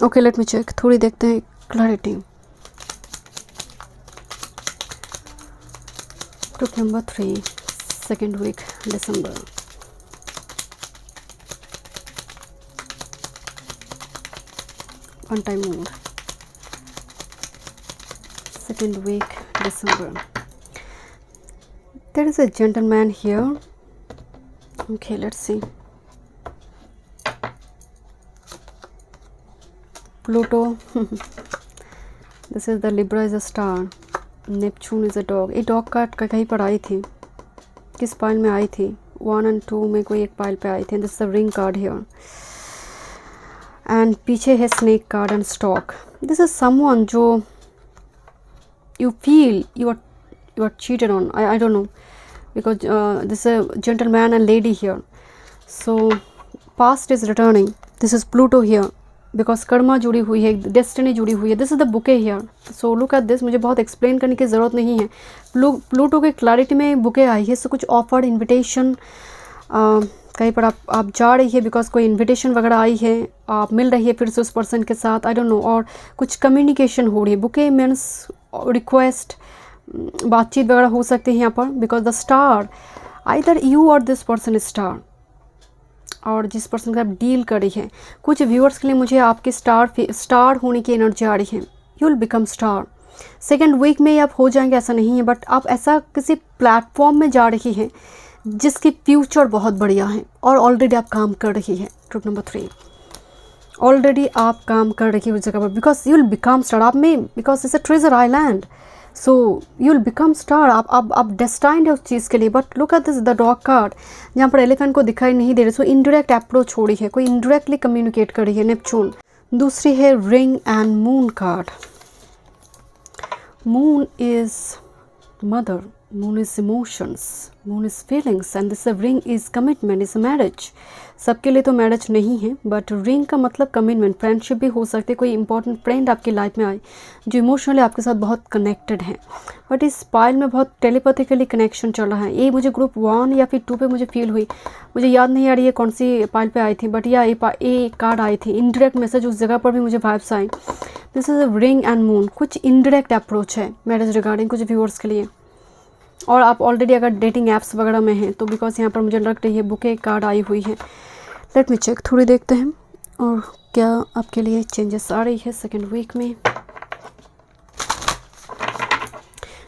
ओके, लेट मी चेक, थोड़ी देखते हैं clarity. Group number 3, second week December. One time more. Second week December. There is a gentleman here. Okay, let's see. Pluto. This is the Libra is a star. Neptune is a dog. ये dog card कहीं पर आई थी, किस pile में आई थी? 1 और 2 में कोई एक पाइल पे आई थी। This is the ring card here and पीछे है snake card and stock. This is someone जो you feel you are cheated on, I don't know, because this a gentleman and lady here, so past is returning. This is Pluto here, because कर्मा जुड़ी हुई है, destiny जुड़ी हुई है। This is the bouquet here, so look at this. मुझे बहुत explain करने की ज़रूरत नहीं है। प्लूटो के क्लैरिटी में बुके आई है, सो कुछ ऑफर्ड इन्विटेशन, कहीं पर आप जा रही है, बिकॉज कोई इनविटेशन वगैरह आई है, आप मिल रही है फिर से उस पर्सन के साथ, आई डोंट नो, और कुछ कम्युनिकेशन हो रही है। बुके मीन्स रिक्वेस्ट, बातचीत वगैरह हो सकती है यहाँ पर, because the star either you और दिस पर्सन स्टार, और जिस पर्सन का आप डील कर रही है। कुछ व्यूअर्स के लिए मुझे आपके स्टार होने की एनर्जी आ रही है। You will become star. Second week में आप हो जाएंगे ऐसा नहीं है, बट आप ऐसा किसी प्लेटफॉर्म में जा रही हैं जिसकी फ्यूचर बहुत बढ़िया है, और ऑलरेडी आप काम कर रही है। ट्रिप नंबर 3, ऑलरेडी आप काम कर रही है उस जगह पर, because you will become star. आप में, because it's a treasure island, so you will become star. आप डेस्टाइंड है उस चीज़ के लिए। But look at this the dog card, जहाँ पर एलिफेंट को दिखाई नहीं दे रही, सो इनडायरेक्ट अप्रोच हो रही है, कोई इनडायरेक्टली कम्युनिकेट कर रही है। नेपच्यून। दूसरी है ring and moon card. Moon is mother, moon is emotions, moon is feelings, and this ring is commitment, is marriage। सबके लिए तो मैरिज नहीं है, बट रिंग का मतलब कमिटमेंट, फ्रेंडशिप भी हो सकती है। कोई इंपॉर्टेंट फ्रेंड आपकी लाइफ में आए जो इमोशनली आपके साथ बहुत कनेक्टेड है, बट इस पाइल में बहुत टेलीपैथिकली कनेक्शन चल रहा है। ये मुझे ग्रुप 1 या फिर 2 पे मुझे फील हुई, मुझे याद नहीं आ रही है कौन सी पाइल पे आई थी, बट या ये कार्ड आई थी। इनडायरेक्ट मैसेज उस जगह पर भी मुझे vibes I. This is a ring and moon, कुछ इनडायरेक्ट अप्रोच है मैरिज रिगार्डिंग कुछ व्यूअर्स के लिए। और आप ऑलरेडी अगर डेटिंग ऐप्स वगैरह में हैं तो, बिकॉज यहाँ पर मुझे लग रही है बुके कार्ड आई हुई है। लेट मी चेक, थोड़ी देखते हैं और क्या आपके लिए चेंजेस आ रही है सेकेंड वीक में।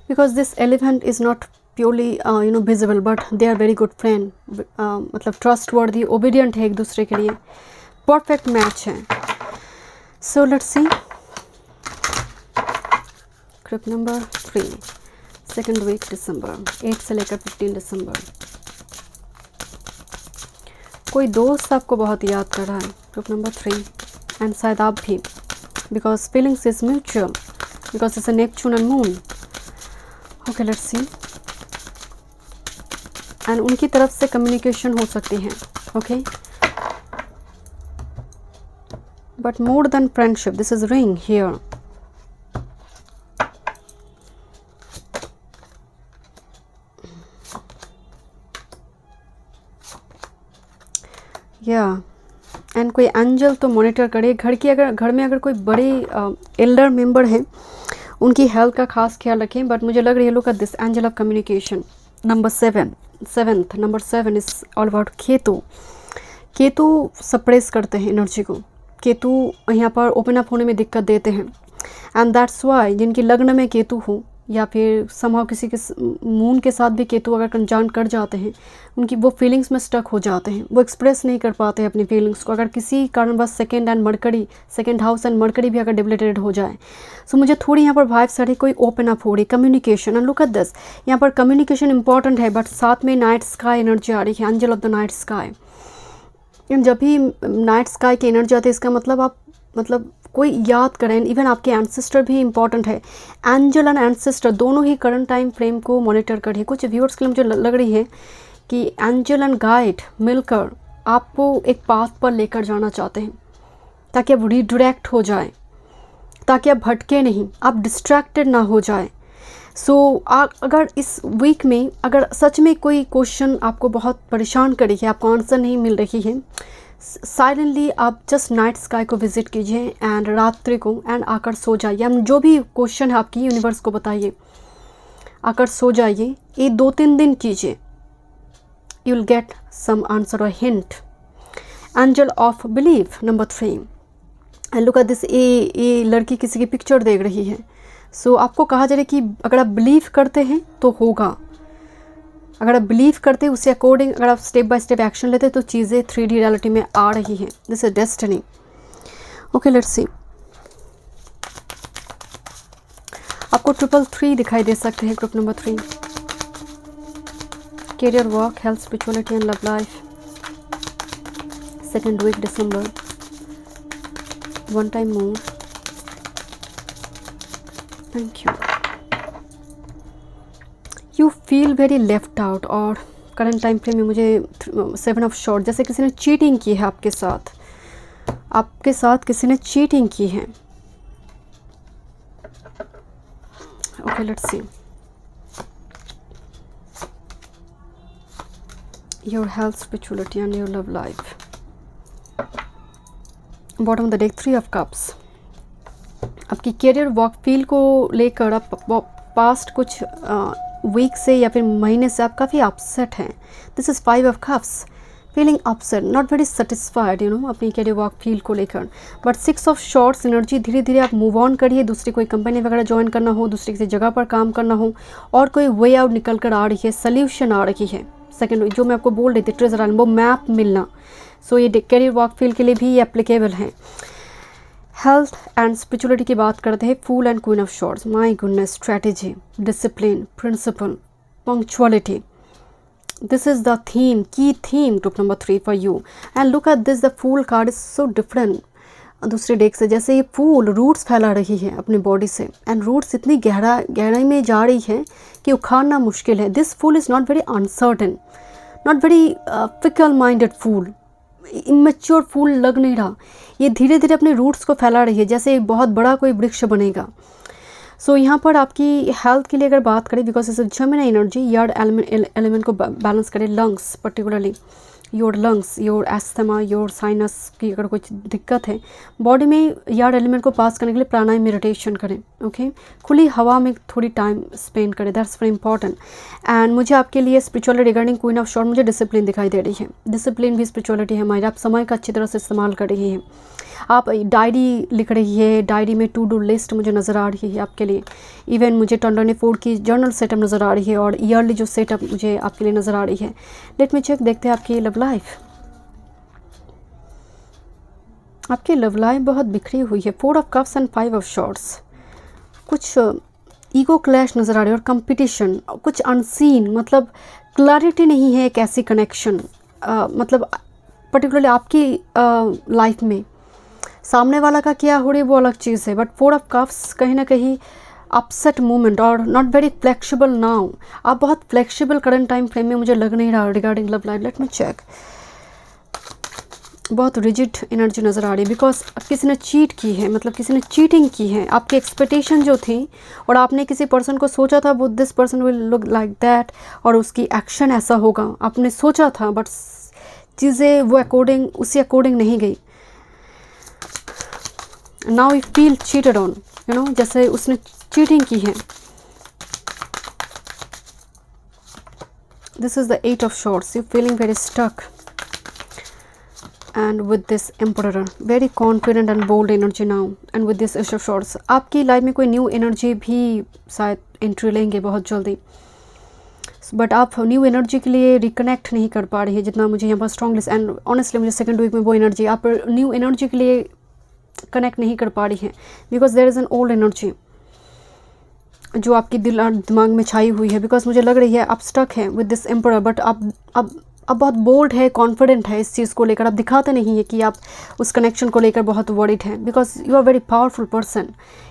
Because this elephant is not purely visible, but they are very good friend, मतलब ट्रस्ट वर्दी, ओबीडियंट है एक दूसरे के लिए, परफेक्ट मैच है। So let's see group number 3, second week December, 8 से लेकर 15 दिसंबर। कोई दोस्त आपको बहुत याद कर रहा है। ग्रुप नंबर 3, एंड शायद आप भी, because feelings is mutual, because it's a Neptune and moon. Okay, let's C. And उनकी तरफ से कम्युनिकेशन हो सकती है। Okay, but more than friendship, this is ring here. Yeah, and कोई एंजल तो मॉनिटर करे। घर में अगर कोई बड़े एल्डर मेंबर है उनकी हेल्थ का खास ख्याल रखें। बट मुझे लग रही है, look at this angel of communication number 7 number 7 is all about Ketu suppress करते हैं एनर्जी को। केतु यहाँ पर ओपन अप होने में दिक्कत देते हैं एंड दैट्स वाई जिनकी लग्न में केतु हो या फिर समहाउ किसी के मून के साथ भी केतु अगर कंजांक्ट कर जाते हैं, उनकी वो फीलिंग्स में स्टक हो जाते हैं, वो एक्सप्रेस नहीं कर पाते हैं अपनी फीलिंग्स को। अगर किसी कारणवश सेकेंड हाउस एंड मरकरी भी अगर डिप्लीटेड हो जाए, सो मुझे थोड़ी यहाँ पर वाइब्स आ रही, कोई ओपन अप हो रही communication. And look at this, यहाँ पर कम्युनिकेशन इंपॉर्टेंट है, बट साथ में नाइट स्काई एनर्जी आ रही है, angel of the night sky. जब भी नाइट स्काई की एनर्जी आती है, इसका मतलब आप कोई याद करें। इवन आपके एंसेस्टर भी इंपॉर्टेंट है। एंजल एंड एंसेस्टर दोनों ही करंट टाइम फ्रेम को मॉनिटर करिए। कुछ व्यूअर्स के लिए मुझे लग रही है कि एंजल एंड गाइड मिलकर आपको एक पाथ पर लेकर जाना चाहते हैं, ताकि आप रीडायरेक्ट हो जाए, ताकि आप भटके नहीं, आप डिस्ट्रैक्टेड ना हो जाए। अगर इस वीक में अगर सच में कोई क्वेश्चन आपको बहुत परेशान करी है, आपको आंसर नहीं मिल रही है, साइलेंटली आप जस्ट नाइट स्काई को विजिट कीजिए एंड रात्रि को एंड आकर सो जाइए। हम जो भी क्वेश्चन है आपकी यूनिवर्स को बताइए, आकर सो जाइए। ये 2-3 दिन कीजिए, you will get some answer और hint. Angel of belief number 3 and look at this, ये लड़की किसी की पिक्चर देख रही है। आपको कहा जा रहा है कि अगर आप बिलीव करते हैं तो होगा। अगर आप बिलीव करते हैं उससे अकॉर्डिंग अगर आप स्टेप बाय स्टेप एक्शन लेते हैं तो चीज़ें 3D रियलिटी में आ रही हैं। This is destiny. Okay, let's see. आपको 333 दिखाई दे सकते हैं, group number 3। Career, work, health, spirituality and love life. Second week December. One time more. Thank you. You feel very left out. और करंट टाइम फ्रेम में मुझे 7 of short, जैसे किसी ने चीटिंग की है आपके साथ किसी ने चीटिंग की है। Okay, let's C. Your health, spirituality and your love life. Bottom of the deck 3 of cups. आपकी करियर वर्क फील्ड को लेकर आप पास्ट कुछ वीक से या फिर महीने से आप काफ़ी अपसेट हैं। This is 5 of cups. Feeling upset, not very satisfied अपनी करियर वर्क फील्ड को लेकर। बट 6 ऑफ शॉर्ट्स एनर्जी, धीरे धीरे आप मूव ऑन करिए। दूसरी कोई कंपनी वगैरह ज्वाइन करना हो, दूसरी किसी जगह पर काम करना हो, और कोई वे आउट निकल कर आ रही है, सोल्यूशन आ रही है। सेकेंड जो मैं आपको बोल रही थी, ट्रेजर आइलैंड, वो मैप मिलना। ये करियर वर्क फील्ड के लिए भी एप्लीकेबल है। हेल्थ एंड स्पिरिचुअलिटी की बात करते हैं, fool and queen of swords. My goodness, strategy, discipline, principle, punctuality, this is the theme, की theme group number 3 for you. And look at this, the fool card is so different दूसरे deck से। जैसे ये फूल roots फैला रही है अपनी body से, एंड रूट्स इतनी गहराई में जा रही है कि उखाड़ना मुश्किल है। This fool is not very uncertain, not very fickle minded fool, immature fool लग नहीं रहा। ये धीरे धीरे अपने रूट्स को फैला रही है, जैसे एक बहुत बड़ा कोई वृक्ष बनेगा। यहाँ पर आपकी हेल्थ के लिए अगर बात करें, बिकॉज इस जेमिनी एनर्जी, यार्ड एलिमेंट को बैलेंस करें। Lungs, particularly your lungs, your asthma, your sinus की अगर कुछ दिक्कत है बॉडी में, यार्ड एलिमेंट को पास करने के लिए प्राणायाम, मेडिटेशन करें। ओके, खुली हवा में थोड़ी टाइम स्पेंड करें, दैट्स वेरी इंपॉर्टेंट। एंड मुझे आपके लिए spirituality regarding queen of short, मुझे डिसिप्लिन दिखाई दे रही है। डिसिप्लिन भी स्पिरिचुअलिटी है हमारी। आप समय का अच्छी तरह से इस्तेमाल कर रही हैं। आप डायरी लिख रही है, डायरी में टू डू लिस्ट मुझे नज़र आ रही है आपके लिए। इवन मुझे 2024 की जर्नल सेटअप नज़र आ रही है, और ईयरली जो सेटअप मुझे आपके लिए नज़र आ रही है। लेट मी चेक, देखते हैं आपकी लव लाइफ। आपकी लव लाइफ बहुत बिखरी हुई है। 4 of cups and 5 of shorts. कुछ ईगो क्लैश नज़र आ रही है और कंपटीशन, कुछ अनसीन, मतलब क्लैरिटी नहीं है एक ऐसी कनेक्शन, मतलब पर्टिकुलरली आपकी लाइफ में। सामने वाला का क्या हो रही है वो अलग चीज़ है, बट 4 ऑफ कप्स कहीं ना कहीं अपसेट मोमेंट और नॉट वेरी फ्लेक्सिबल नाउ। आप बहुत फ्लेक्सिबल करंट टाइम फ्रेम में मुझे लग नहीं रहा regarding love life. Let me check, बहुत रिजिड एनर्जी नज़र आ रही है, बिकॉज किसी ने चीट की है, मतलब किसी ने चीटिंग की है। आपकी एक्सपेक्टेशन जो थी और आपने किसी पर्सन को सोचा था वो this person will look like that, और उसकी एक्शन ऐसा होगा, आपने सोचा था, बट चीज़ें वो उसी अकॉर्डिंग नहीं गई। Now you feel cheated on, you know, जैसे उसने चीटिंग की है। This is the 8 of swords, you feeling very stuck and with this emperor, very confident and bold energy now, and with this ace of swords, आपकी life में कोई new energy भी शायद entry लेंगे बहुत जल्दी, बट आप न्यू एनर्जी के लिए रिकनेक्ट नहीं कर पा रही है जितना मुझे यहाँ पर स्ट्रॉन्गली, एंड ऑनेस्टली मुझे सेकंड वीक में वो एनर्जी, आप न्यू एनर्जी के लिए कनेक्ट नहीं कर पा रही हैं, because there is an old energy जो आपकी दिमाग में छाई हुई है, बिकॉज मुझे लग रही है आप स्टक हैं विद दिस एम्परर, बट अब बहुत बोल्ड है, कॉन्फिडेंट है इस चीज़ को लेकर, आप दिखाते नहीं है कि आप उस कनेक्शन को लेकर बहुत वरीड हैं, because you are very powerful person,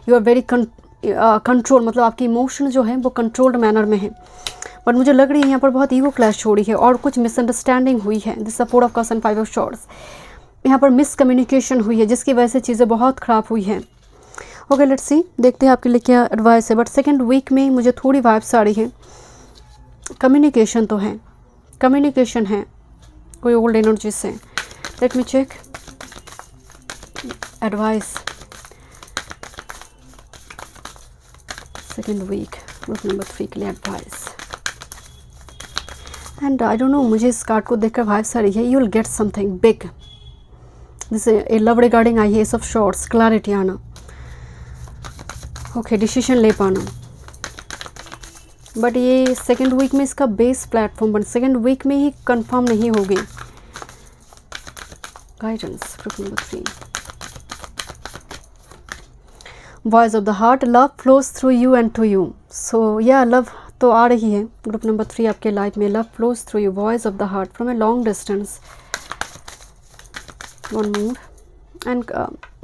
you are very control, मतलब आपकी इमोशन जो है वो कंट्रोल्ड मैनर में है, बट मुझे लग रही है यहाँ पर बहुत ईगो क्लैश हो रही है और कुछ मिसअंडरस्टैंडिंग हुई है। This 4 of cups and 5 of shorts, यहाँ पर मिसकम्युनिकेशन हुई है जिसकी वजह से चीज़ें बहुत ख़राब हुई हैं। ओके लेट्स सी, देखते हैं आपके लिए क्या एडवाइस है, बट सेकेंड वीक में मुझे थोड़ी वाइब्स आ रही है, कम्युनिकेशन तो है, कम्युनिकेशन है कोई ओल्ड एनर्जी से। Let me check advice second week group number 3 के लिए advice, and I don't know, मुझे इस कार्ड को देखकर वाइब्स आ रही है, you will get something big, जैसे ए लव रिगार्डिंग आई है, एस ऑफ शॉर्ट्स, क्लैरिटी आना, ओके डिसीजन ले पाना, बट ये सेकेंड वीक में इसका बेस प्लेटफॉर्म बन, सेकेंड वीक में ही कंफर्म नहीं होगी। Guidance group number 3, voice of the heart, love flows through you and to you, so या लव तो आ रही है ग्रुप नंबर 3 आपके लाइफ में, love flows through you, voice of the heart from a long distance, one more, and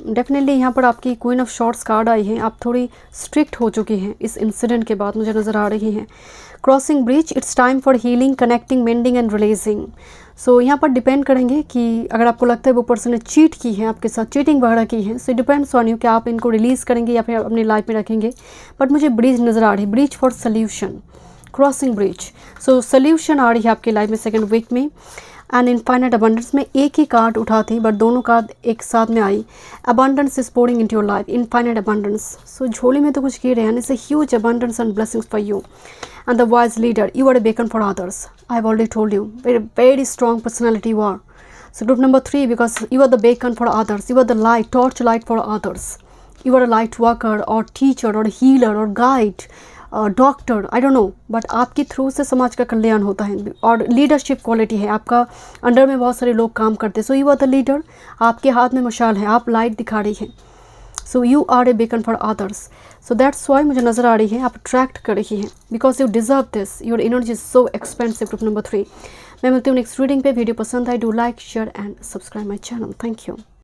definitely यहाँ पर आपकी queen of shorts card आई है, आप थोड़ी स्ट्रिक्ट हो चुकी हैं इस इंसिडेंट के बाद, मुझे नज़र आ रही हैं। Crossing bridge, it's time for healing, connecting, mending and releasing, so यहाँ पर डिपेंड करेंगे कि अगर आपको लगता है वो पर्सन ने चीट की है आपके साथ, चीटिंग वगैरह की है, सो डिपेंड्स ऑन यू कि आप इनको रिलीज़ करेंगे या फिर अपनी लाइफ में रखेंगे, बट मुझे ब्रिज नज़र आ रही है, bridge for solution, crossing bridge, so solution आ रही है आपकी लाइफ में सेकेंड वीक में। एंड इनफाइनाइट अबंडेंस में एक ही कार्ड उठा थी बट दोनों कार्ड एक साथ में आई, abundance is pouring into your life, infinite abundance, so झोली में तो कुछ गिर रहे हैं, it's a huge abundance and blessings for you, and the wise leader, you are a beacon for others, I have already told you, very strong personality you are, so group number 3, because you are the beacon for others, you are the light, torch light for others, you are a light worker or teacher or healer or guide, doctor, I don't no, but आपके through से समाज का कल्याण होता है, और leadership quality है, आपका under में बहुत सारे लोग काम करते हैं, so you are the leader, आपके हाथ में मशाल है, आप लाइट दिखा रही हैं, so you are a beacon for others, so that's why मुझे नज़र आ रही है आप अट्रैक्ट कर रही हैं, because you deserve this, your energy is so expensive. Group number 3 मैं मिलती हूँ नेक्स्ट रीडिंग पे, वीडियो पसंद आए do like share and subscribe my channel, thank you.